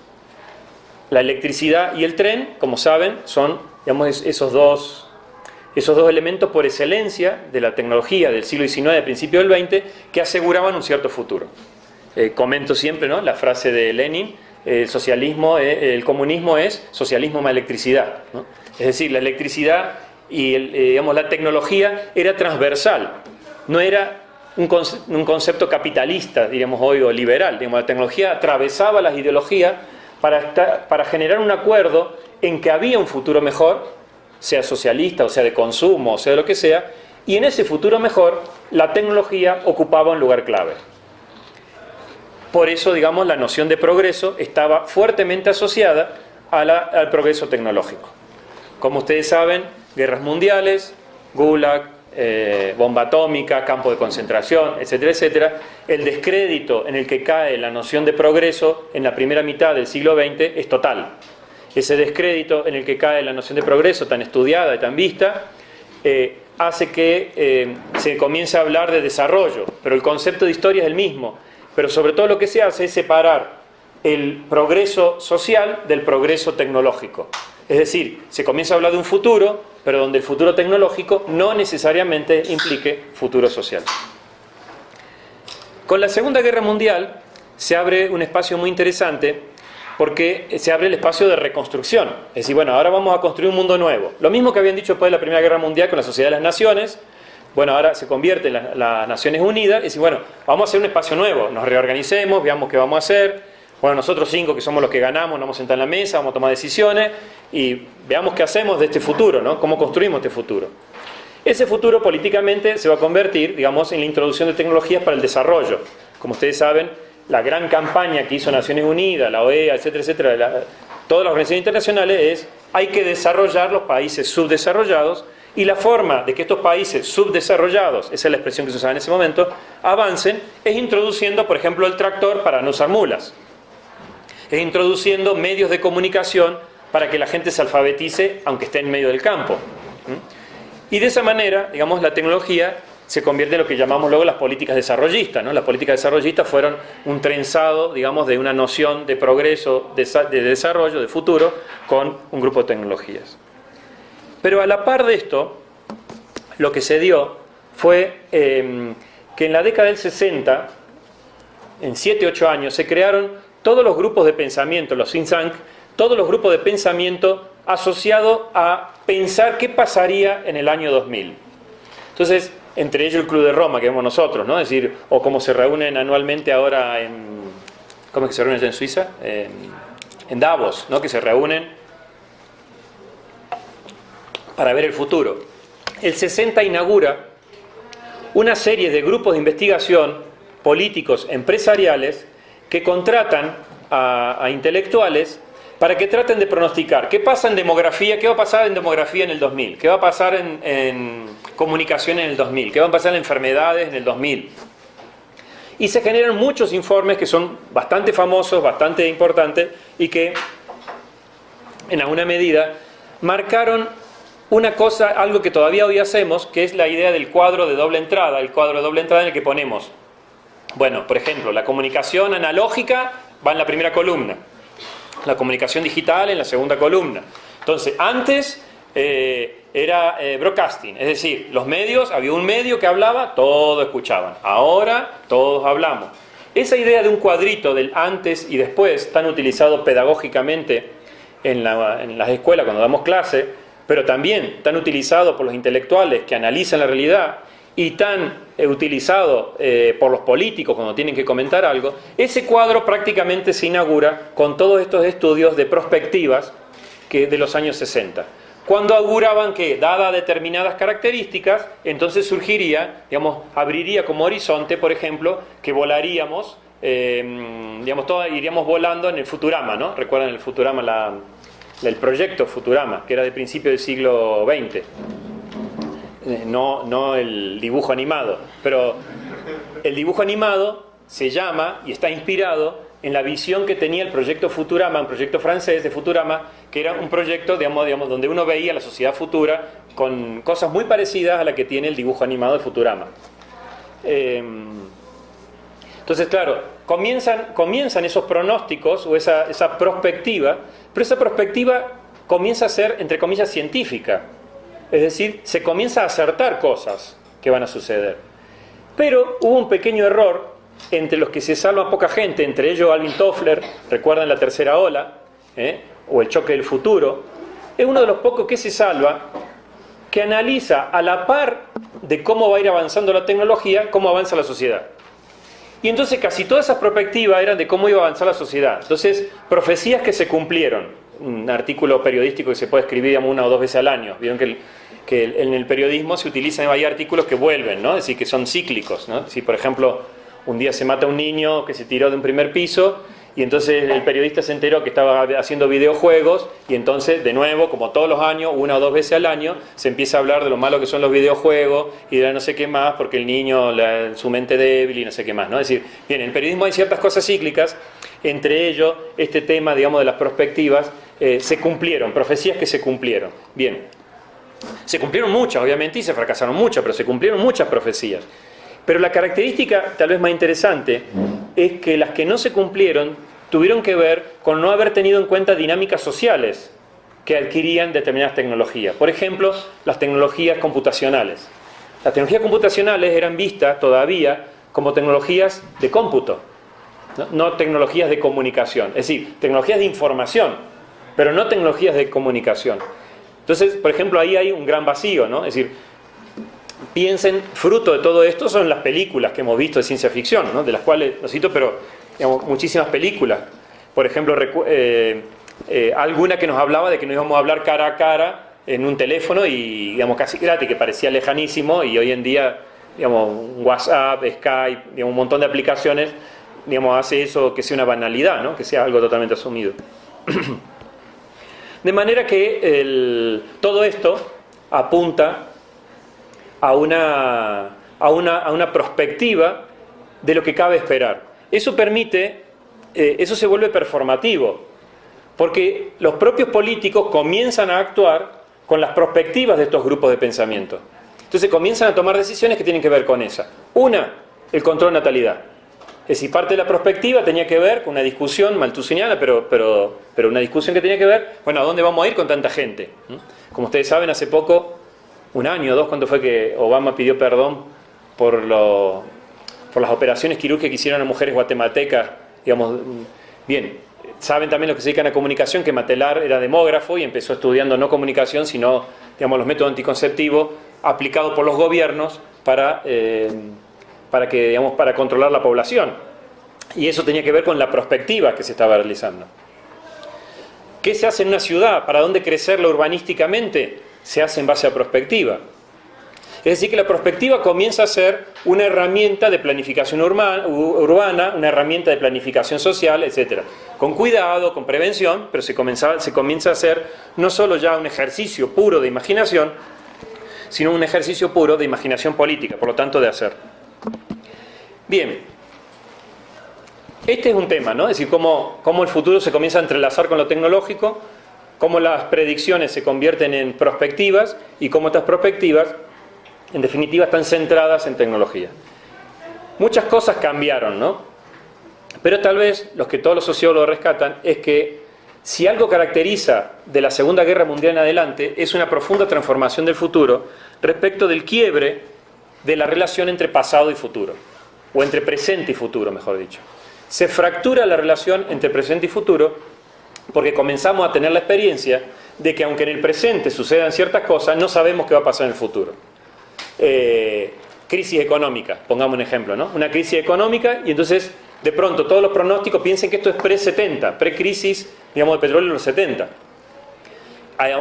La electricidad y el tren, como saben, son, digamos, esos dos elementos por excelencia de la tecnología del siglo XIX, principio del XX, que aseguraban un cierto futuro. Comento siempre, ¿no?, la frase de Lenin: el comunismo es socialismo más electricidad, ¿no? Es decir, la electricidad y digamos, la tecnología era transversal, no era un concepto capitalista, diríamos hoy, o liberal. Digamos, la tecnología atravesaba las ideologías para generar un acuerdo en que había un futuro mejor, sea socialista, o sea de consumo, o sea de lo que sea, y en ese futuro mejor la tecnología ocupaba un lugar clave. por eso, digamos, la noción de progreso estaba fuertemente asociada al progreso tecnológico. Como ustedes saben, guerras mundiales, Gulag, bomba atómica, campo de concentración, etcétera, etcétera. El descrédito en el que cae la noción de progreso en la primera mitad del siglo XX es total. Ese descrédito en el que cae la noción de progreso tan estudiada y tan vista hace que se comience a hablar de desarrollo, pero el concepto de historia es el mismo. Pero sobre todo lo que se hace es separar el progreso social del progreso tecnológico. Es decir, se comienza a hablar de un futuro, pero donde el futuro tecnológico no necesariamente implique futuro social. Con la Segunda Guerra Mundial se abre un espacio muy interesante porque se abre el espacio de reconstrucción. Es decir, bueno, ahora vamos a construir un mundo nuevo. Lo mismo que habían dicho después de la Primera Guerra Mundial con la Sociedad de las Naciones. Bueno, ahora se convierte en las Naciones Unidas. Es decir, bueno, vamos a hacer un espacio nuevo. Nos reorganicemos, veamos qué vamos a hacer. Bueno, nosotros 5 que somos los que ganamos, nos vamos a sentar en la mesa, vamos a tomar decisiones y veamos qué hacemos de este futuro, ¿no? Cómo construimos este futuro. Ese futuro políticamente se va a convertir, digamos, en la introducción de tecnologías para el desarrollo. Como ustedes saben, la gran campaña que hizo Naciones Unidas, la OEA, etcétera, etcétera, todas las organizaciones internacionales es: hay que desarrollar los países subdesarrollados, y la forma de que estos países subdesarrollados, esa es la expresión que se usaba en ese momento, avancen, es introduciendo, por ejemplo, el tractor para no usar mulas. Es introduciendo medios de comunicación para que la gente se alfabetice aunque esté en medio del campo. Y de esa manera, digamos, la tecnología se convierte en lo que llamamos luego las políticas desarrollistas, ¿no? Las políticas desarrollistas fueron un trenzado, digamos, de una noción de progreso, de desarrollo, de futuro, con un grupo de tecnologías. Pero a la par de esto, lo que se dio fue que en la década del 60, en 7, 8 años, se crearon todos los grupos de pensamiento, los think tank, todos los grupos de pensamiento asociados a pensar qué pasaría en el año 2000. Entonces, entre ellos el Club de Roma que vemos nosotros, ¿no? Es decir, o como se reúnen anualmente ahora ¿cómo es que se reúnen en Suiza? En Davos, ¿no? Que se reúnen para ver el futuro. El 60 inaugura una serie de grupos de investigación políticos, empresariales, que contratan a intelectuales para que traten de pronosticar qué pasa en demografía, qué va a pasar en demografía en el 2000, qué va a pasar en comunicación en el 2000, qué van a pasar en enfermedades en el 2000. Y se generan muchos informes que son bastante famosos, bastante importantes y que en alguna medida marcaron una cosa, algo que todavía hoy hacemos, que es la idea del cuadro de doble entrada, el cuadro de doble entrada en el que ponemos, bueno, por ejemplo, la comunicación analógica va en la primera columna, la comunicación digital en la segunda columna. Entonces, antes era broadcasting, es decir, los medios, había un medio que hablaba, todos escuchaban. Ahora todos hablamos. Esa idea de un cuadrito del antes y después, tan utilizado pedagógicamente en las escuelas cuando damos clase, pero también tan utilizado por los intelectuales que analizan la realidad, y tan utilizado por los políticos cuando tienen que comentar algo, ese cuadro prácticamente se inaugura con todos estos estudios de prospectivas de los años 60. Cuando auguraban que, dadas determinadas características, entonces surgiría, digamos, abriría como horizonte, por ejemplo, que volaríamos, digamos, iríamos volando en el Futurama, ¿no? ¿Recuerdan el Futurama, el proyecto Futurama, que era de principio del siglo XX? No el dibujo animado, pero el dibujo animado se llama y está inspirado en la visión que tenía el proyecto Futurama, un proyecto francés de Futurama, que era un proyecto, digamos, donde uno veía la sociedad futura con cosas muy parecidas a la que tiene el dibujo animado de Futurama. Entonces, claro, comienzan esos pronósticos o esa perspectiva, pero esa perspectiva comienza a ser, entre comillas, científica. Es decir, se comienza a acertar cosas que van a suceder. Pero hubo un pequeño error entre los que se salva poca gente, entre ellos Alvin Toffler, recuerdan la tercera ola, o el choque del futuro. Es uno de los pocos que se salva, que analiza a la par de cómo va a ir avanzando la tecnología, cómo avanza la sociedad. Y entonces casi todas esas perspectivas eran de cómo iba a avanzar la sociedad. Entonces, profecías que se cumplieron. Un artículo periodístico que se puede escribir, digamos, 1 o 2 veces al año. Vieron que en el periodismo se utilizan, hay artículos que vuelven, ¿no? Es decir, que son cíclicos, ¿no? Si, por ejemplo, un día se mata un niño que se tiró de un primer piso, y entonces el periodista se enteró que estaba haciendo videojuegos, y entonces, de nuevo, como todos los años, 1 o 2 veces al año, se empieza a hablar de lo malo que son los videojuegos y de no sé qué más, porque el niño, su mente débil y no sé qué más, ¿no? Es decir, bien, en el periodismo hay ciertas cosas cíclicas, entre ellos este tema, digamos, de las perspectivas, se cumplieron, profecías que se cumplieron. Bien, se cumplieron muchas, obviamente, y se fracasaron muchas, pero se cumplieron muchas profecías. Pero la característica tal vez más interesante es que las que no se cumplieron tuvieron que ver con no haber tenido en cuenta dinámicas sociales que adquirían determinadas tecnologías. Por ejemplo, las tecnologías computacionales. Las tecnologías computacionales eran vistas todavía como tecnologías de cómputo, no tecnologías de comunicación. Es decir, tecnologías de información, pero no tecnologías de comunicación. Entonces, por ejemplo, ahí hay un gran vacío, ¿no? Es decir, piensen, fruto de todo esto son las películas que hemos visto de ciencia ficción, ¿no? De las cuales, lo cito, pero digamos, muchísimas películas. Por ejemplo, alguna que nos hablaba de que nos íbamos a hablar cara a cara en un teléfono y, digamos, casi gratis, que parecía lejanísimo, y hoy en día, digamos, WhatsApp, Skype, digamos, un montón de aplicaciones, digamos, hace eso que sea una banalidad, ¿no? Que sea algo totalmente asumido. De manera que todo esto apunta a una perspectiva de lo que cabe esperar. Eso permite, eso se vuelve performativo, porque los propios políticos comienzan a actuar con las perspectivas de estos grupos de pensamiento. Entonces comienzan a tomar decisiones que tienen que ver con esa. Una, el control de natalidad. Es decir, parte de la perspectiva tenía que ver con una discusión malthusiniana, pero una discusión que tenía que ver, bueno, ¿a dónde vamos a ir con tanta gente? Como ustedes saben, hace poco, 1 año o 2, ¿cuándo fue que Obama pidió perdón por las operaciones quirúrgicas que hicieron a mujeres guatemaltecas? Digamos, bien, saben también los que se dedican a comunicación que Matelar era demógrafo y empezó estudiando no comunicación, sino, digamos, los métodos anticonceptivos aplicados por los gobiernos para controlar la población. Y eso tenía que ver con la perspectiva que se estaba realizando. ¿Qué se hace en una ciudad? ¿Para dónde crecerla urbanísticamente? Se hace en base a perspectiva. Es decir, que la perspectiva comienza a ser una herramienta de planificación urbana, una herramienta de planificación social, etc. Con cuidado, con prevención, pero se comienza a hacer no solo ya un ejercicio puro de imaginación, sino un ejercicio puro de imaginación política, por lo tanto de hacer. Bien, este es un tema, ¿no? Es decir, cómo el futuro se comienza a entrelazar con lo tecnológico, cómo las predicciones se convierten en prospectivas y cómo estas prospectivas, en definitiva, están centradas en tecnología. Muchas cosas cambiaron, ¿no? Pero tal vez lo que todos los sociólogos rescatan es que si algo caracteriza de la Segunda Guerra Mundial en adelante es una profunda transformación del futuro respecto del quiebre de la relación entre pasado y futuro, o entre presente y futuro, mejor dicho. Se fractura la relación entre presente y futuro porque comenzamos a tener la experiencia de que aunque en el presente sucedan ciertas cosas, no sabemos qué va a pasar en el futuro. Crisis económica, pongamos un ejemplo, ¿no? Una crisis económica y entonces de pronto todos los pronósticos piensen que esto es pre-70, pre-crisis, digamos, de petróleo en los 70.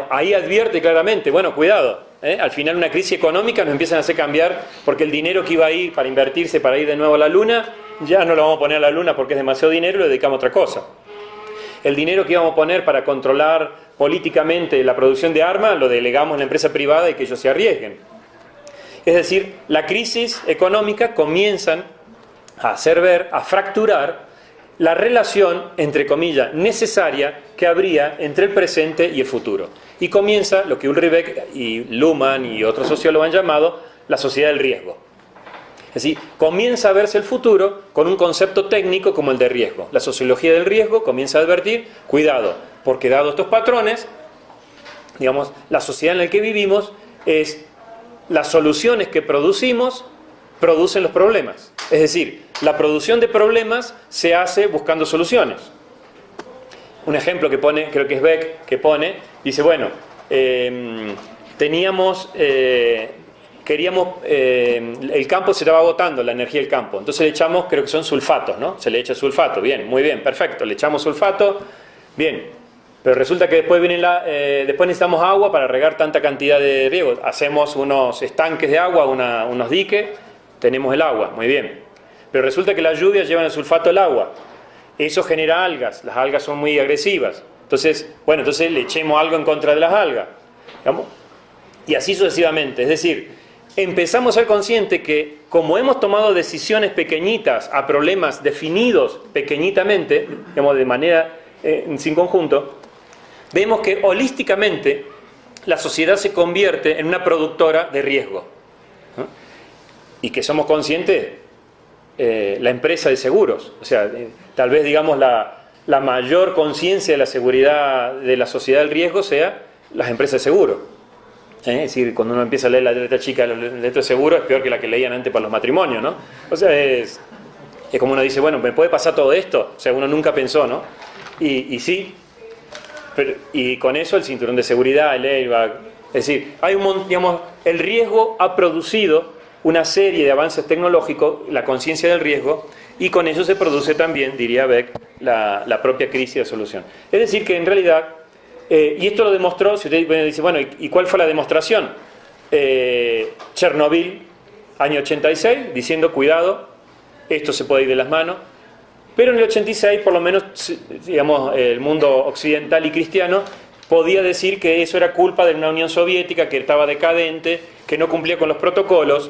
Ahí advierte claramente, bueno, cuidado, al final una crisis económica nos empiezan a hacer cambiar porque el dinero que iba a ir para invertirse, para ir de nuevo a la luna, ya no lo vamos a poner a la luna porque es demasiado dinero y lo dedicamos a otra cosa. El dinero que íbamos a poner para controlar políticamente la producción de armas lo delegamos a la empresa privada y que ellos se arriesguen. Es decir, la crisis económica comienzan a hacer ver, a fracturar la relación, entre comillas, necesaria que habría entre el presente y el futuro. Y comienza lo que Ulrich Beck y Luhmann y otros sociólogos han llamado la sociedad del riesgo. Es decir, comienza a verse el futuro con un concepto técnico como el de riesgo. La sociología del riesgo comienza a advertir, cuidado, porque dado estos patrones, digamos, la sociedad en la que vivimos es las soluciones que producimos producen los problemas. Es decir, la producción de problemas se hace buscando soluciones. Un ejemplo que pone, creo que es Beck, que pone, dice, bueno, el campo se estaba agotando, la energía del campo. Entonces le echamos, creo que son sulfatos, ¿no? Se le echa sulfato, bien, muy bien, perfecto. Le echamos sulfato, bien. Pero resulta que después después necesitamos agua para regar tanta cantidad de riego. Hacemos unos estanques de agua, unos diques, tenemos el agua, muy bien. pero resulta que las lluvias llevan el sulfato al agua. Eso genera algas, las algas son muy agresivas. Entonces, bueno, entonces le echemos algo en contra de las algas, digamos, y así sucesivamente. Es decir, empezamos a ser conscientes que como hemos tomado decisiones pequeñitas a problemas definidos pequeñitamente, digamos, de manera sin conjunto, vemos que holísticamente la sociedad se convierte en una productora de riesgo, ¿no? Y que somos conscientes, la empresa de seguros, o sea, tal vez digamos la mayor conciencia de la seguridad de la sociedad del riesgo sea las empresas de seguro. Es decir, cuando uno empieza a leer la letra chica de la letra de seguro es peor que la que leían antes para los matrimonios, ¿no? O sea, es como uno dice, bueno, ¿me puede pasar todo esto? O sea, uno nunca pensó, ¿no? Y sí, pero, y con eso el cinturón de seguridad, el airbag, es decir, hay digamos, el riesgo ha producido una serie de avances tecnológicos, la conciencia del riesgo, y con eso se produce también, diría Beck, la propia crisis de solución. Es decir, que en realidad, y esto lo demostró, si usted dice, bueno, ¿y cuál fue la demostración? Chernobyl, año 86, diciendo, cuidado, esto se puede ir de las manos. Pero en el 86, por lo menos, digamos, el mundo occidental y cristiano podía decir que eso era culpa de una Unión Soviética que estaba decadente, que no cumplía con los protocolos,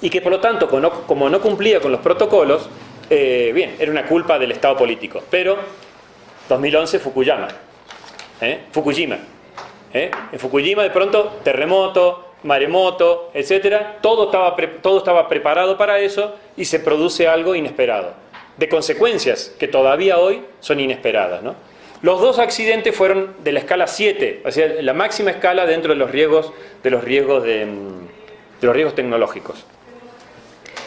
y que por lo tanto, como no cumplía con los protocolos, bien, era una culpa del Estado político. Pero 2011, Fukushima. En Fukushima de pronto terremoto, maremoto, etcétera, todo estaba preparado para eso y se produce algo inesperado, de consecuencias que todavía hoy son inesperadas, ¿no? Los dos accidentes fueron de la escala 7, o sea, la máxima escala dentro de los riesgos tecnológicos.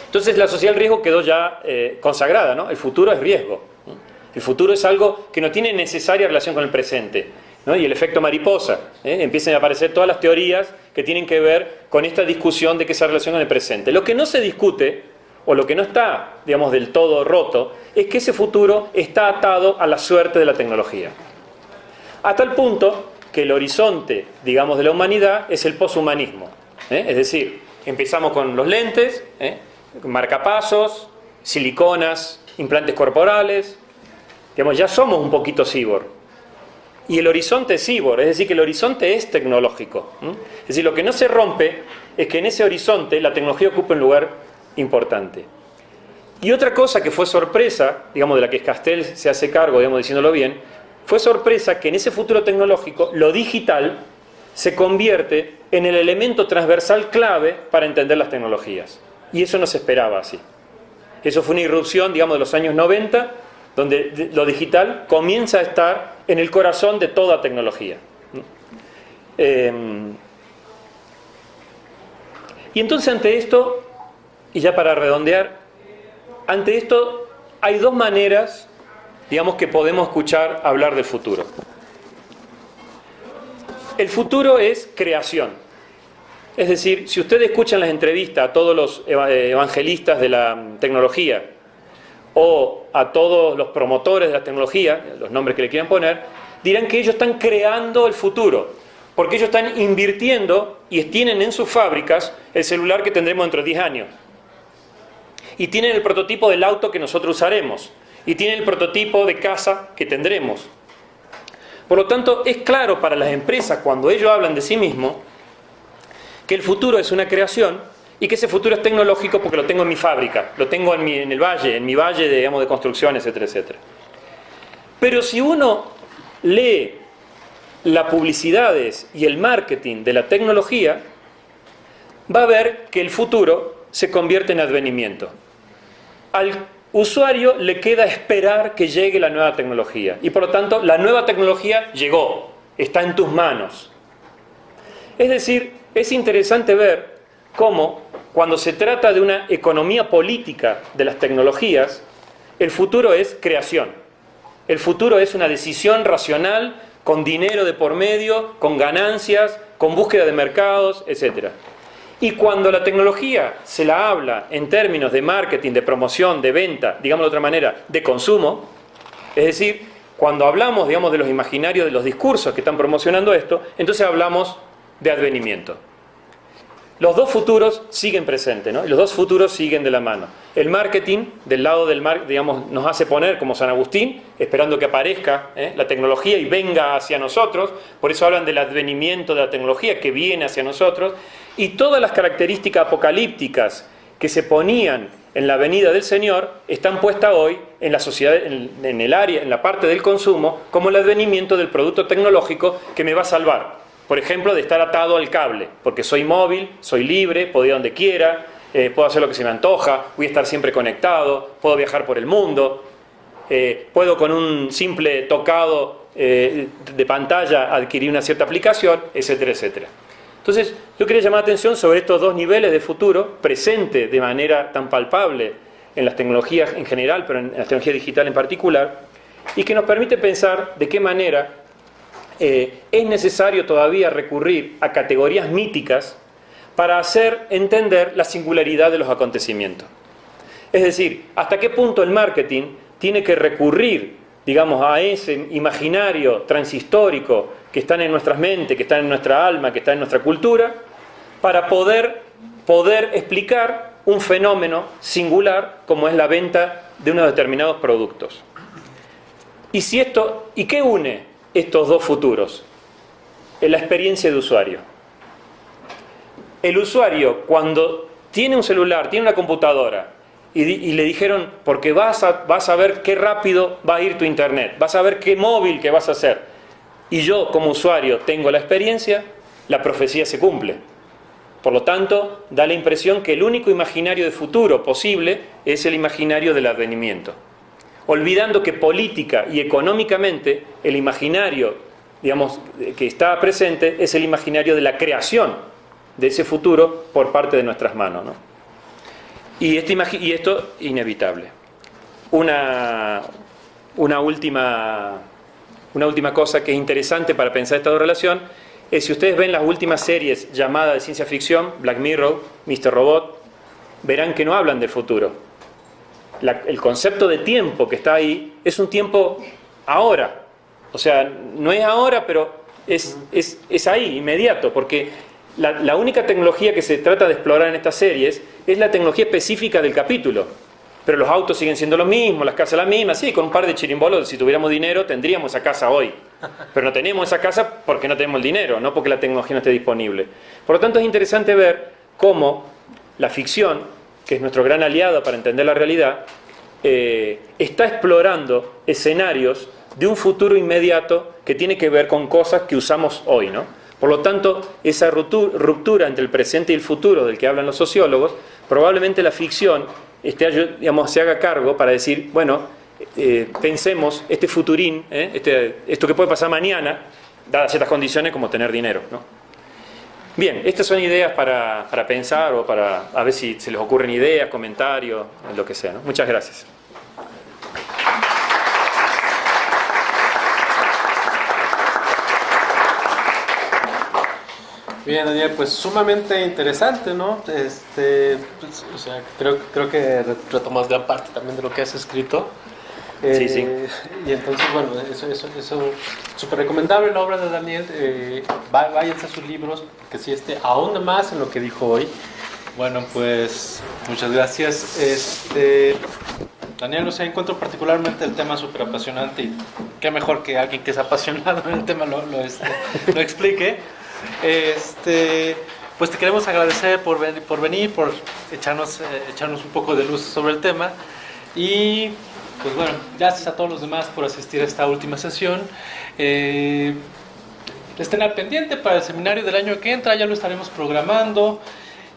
Entonces la sociedad del riesgo quedó ya consagrada, ¿no? El futuro es riesgo, ¿no? El futuro es algo que no tiene necesaria relación con el presente, ¿no? Y el efecto mariposa, empiezan a aparecer todas las teorías que tienen que ver con esta discusión de que se relaciona con el presente. Lo que no se discute, o lo que no está, digamos, del todo roto, es que ese futuro está atado a la suerte de la tecnología. A tal punto que el horizonte, digamos, de la humanidad es el poshumanismo. Es decir, empezamos con los lentes, marcapasos, siliconas, implantes corporales, digamos, ya somos un poquito cyborg. Y el horizonte es cyborg, es decir, que el horizonte es tecnológico. Es decir, lo que no se rompe es que en ese horizonte la tecnología ocupa un lugar importante. Y otra cosa que fue sorpresa, digamos, de la que Castel se hace cargo, digamos, diciéndolo bien, fue sorpresa que en ese futuro tecnológico lo digital se convierte en el elemento transversal clave para entender las tecnologías. Y eso no se esperaba así. Eso fue una irrupción, digamos, de los años 90, donde lo digital comienza a estar en el corazón de toda tecnología. Y entonces ante esto, y ya para redondear, ante esto hay dos maneras, digamos, que podemos escuchar hablar del futuro. El futuro es creación. Es decir, si ustedes escuchan las entrevistas a todos los evangelistas de la tecnología o a todos los promotores de la tecnología, los nombres que le quieran poner, dirán que ellos están creando el futuro, porque ellos están invirtiendo y tienen en sus fábricas el celular que tendremos dentro de 10 años. Y tienen el prototipo del auto que nosotros usaremos. Y tienen el prototipo de casa que tendremos. Por lo tanto, es claro para las empresas, cuando ellos hablan de sí mismos, que el futuro es una creación y que ese futuro es tecnológico porque lo tengo en mi fábrica, lo tengo en mi valle digamos, de construcción, etcétera, etcétera. Pero si uno lee las publicidades y el marketing de la tecnología, va a ver que el futuro se convierte en advenimiento. Al usuario le queda esperar que llegue la nueva tecnología. Y por lo tanto, la nueva tecnología llegó, está en tus manos. Es decir, es interesante ver cómo, cuando se trata de una economía política de las tecnologías, el futuro es creación. El futuro es una decisión racional, con dinero de por medio, con ganancias, con búsqueda de mercados, etc. Y cuando la tecnología se la habla en términos de marketing, de promoción, de venta, digamos de otra manera, de consumo, es decir, cuando hablamos, digamos, de los imaginarios, de los discursos que están promocionando esto, entonces hablamos de advenimiento. los dos futuros siguen presentes, ¿no? Y los dos futuros siguen de la mano. El marketing, del lado del digamos, nos hace poner como San Agustín, esperando que aparezca la tecnología y venga hacia nosotros. Por eso hablan del advenimiento de la tecnología que viene hacia nosotros. Y todas las características apocalípticas que se ponían en la venida del Señor están puestas hoy en la sociedad, en el área, en la parte del consumo, como el advenimiento del producto tecnológico que me va a salvar. Por ejemplo, de estar atado al cable, porque soy móvil, soy libre, puedo ir donde quiera, puedo hacer lo que se me antoja, voy a estar siempre conectado, puedo viajar por el mundo, puedo con un simple tocado de pantalla adquirir una cierta aplicación, etcétera, etcétera. Entonces, yo quería llamar la atención sobre estos dos niveles de futuro, presente de manera tan palpable en las tecnologías en general, pero en la tecnología digital en particular, y que nos permite pensar de qué manera es necesario todavía recurrir a categorías míticas para hacer entender la singularidad de los acontecimientos. Es decir, hasta qué punto el marketing tiene que recurrir, digamos, a ese imaginario transhistórico que están en nuestras mentes, que están en nuestra alma, que está en nuestra cultura, para poder explicar un fenómeno singular como es la venta de unos determinados productos. ¿Y qué une estos dos futuros? En la experiencia de usuario. El usuario, cuando tiene un celular, tiene una computadora, y le dijeron, porque vas a ver qué rápido va a ir tu internet, vas a ver qué móvil que vas a hacer, y yo como usuario tengo la experiencia, la profecía se cumple. Por lo tanto, da la impresión que el único imaginario de futuro posible es el imaginario del advenimiento, olvidando que política y económicamente el imaginario, digamos, que está presente es el imaginario de la creación de ese futuro por parte de nuestras manos, ¿no? Y esto inevitable. Una última cosa que es interesante para pensar esta relación es, si ustedes ven las últimas series llamadas de ciencia ficción, Black Mirror, Mr. Robot, verán que no hablan del futuro. El concepto de tiempo que está ahí es un tiempo ahora. O sea, no es ahora, pero es ahí, inmediato, porque la única tecnología que se trata de explorar en estas series es la tecnología específica del capítulo. Pero los autos siguen siendo los mismos, las casas las mismas. Sí, con un par de chirimbolos, si tuviéramos dinero, tendríamos esa casa hoy. Pero no tenemos esa casa porque no tenemos el dinero, no porque la tecnología no esté disponible. Por lo tanto, es interesante ver cómo la ficción, que es nuestro gran aliado para entender la realidad, está explorando escenarios de un futuro inmediato que tiene que ver con cosas que usamos hoy, ¿no? Por lo tanto, esa ruptura entre el presente y el futuro del que hablan los sociólogos, probablemente la ficción se haga cargo para decir, bueno, pensemos este futurín, esto que puede pasar mañana, dadas ciertas condiciones como tener dinero, ¿no? Bien, estas son ideas para pensar o para a ver si se les ocurren ideas, comentarios, lo que sea, ¿no? Muchas gracias. Bien, Daniel, pues sumamente interesante, ¿no? Pues, o sea, creo que retomas gran parte también de lo que has escrito. Sí. Y entonces, bueno, eso súper recomendable la obra de Daniel. Váyanse a sus libros, que sí ahonda más en lo que dijo hoy. Bueno, pues muchas gracias. Daniel, o sea, encuentro particularmente el tema súper apasionante, y qué mejor que alguien que es apasionado en el tema lo explique. Pues te queremos agradecer por venir, por echarnos un poco de luz sobre el tema, y pues bueno, gracias a todos los demás por asistir a esta última sesión. Estén al pendiente para el seminario del año que entra, ya lo estaremos programando,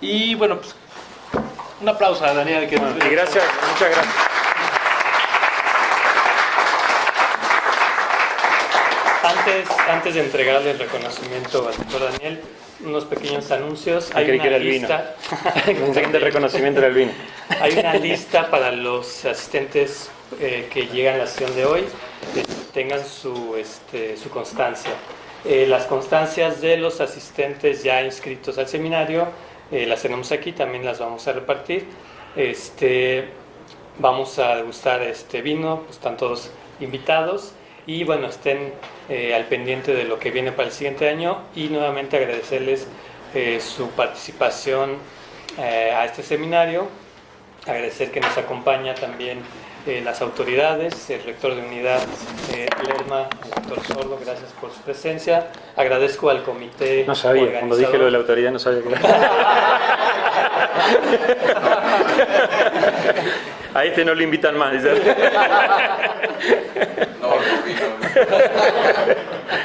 y bueno, pues un aplauso a Daniel. Y gracias, muchas gracias. Antes de entregarle el reconocimiento al doctor Daniel, unos pequeños anuncios. Hay una lista. El reconocimiento era el vino. Hay una lista para los asistentes que llegan a la sesión de hoy, que tengan su constancia. Las constancias de los asistentes ya inscritos al seminario las tenemos aquí, también las vamos a repartir. Vamos a degustar vino, pues están todos invitados. Y bueno, estén al pendiente de lo que viene para el siguiente año, y nuevamente agradecerles su participación a este seminario. Agradecer que nos acompaña también las autoridades, el rector de unidad Lerma, el doctor Sordo, gracias por su presencia. Agradezco al comité No sabía, organizador. cuando dije lo de la autoridad no sabía que a este no lo invitan más.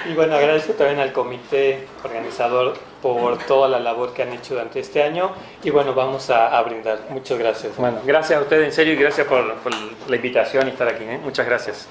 Y bueno, agradezco también al comité organizador por toda la labor que han hecho durante este año. Y bueno, vamos a brindar. Muchas gracias. Bueno, gracias a ustedes en serio y gracias por la invitación y estar aquí. Muchas gracias.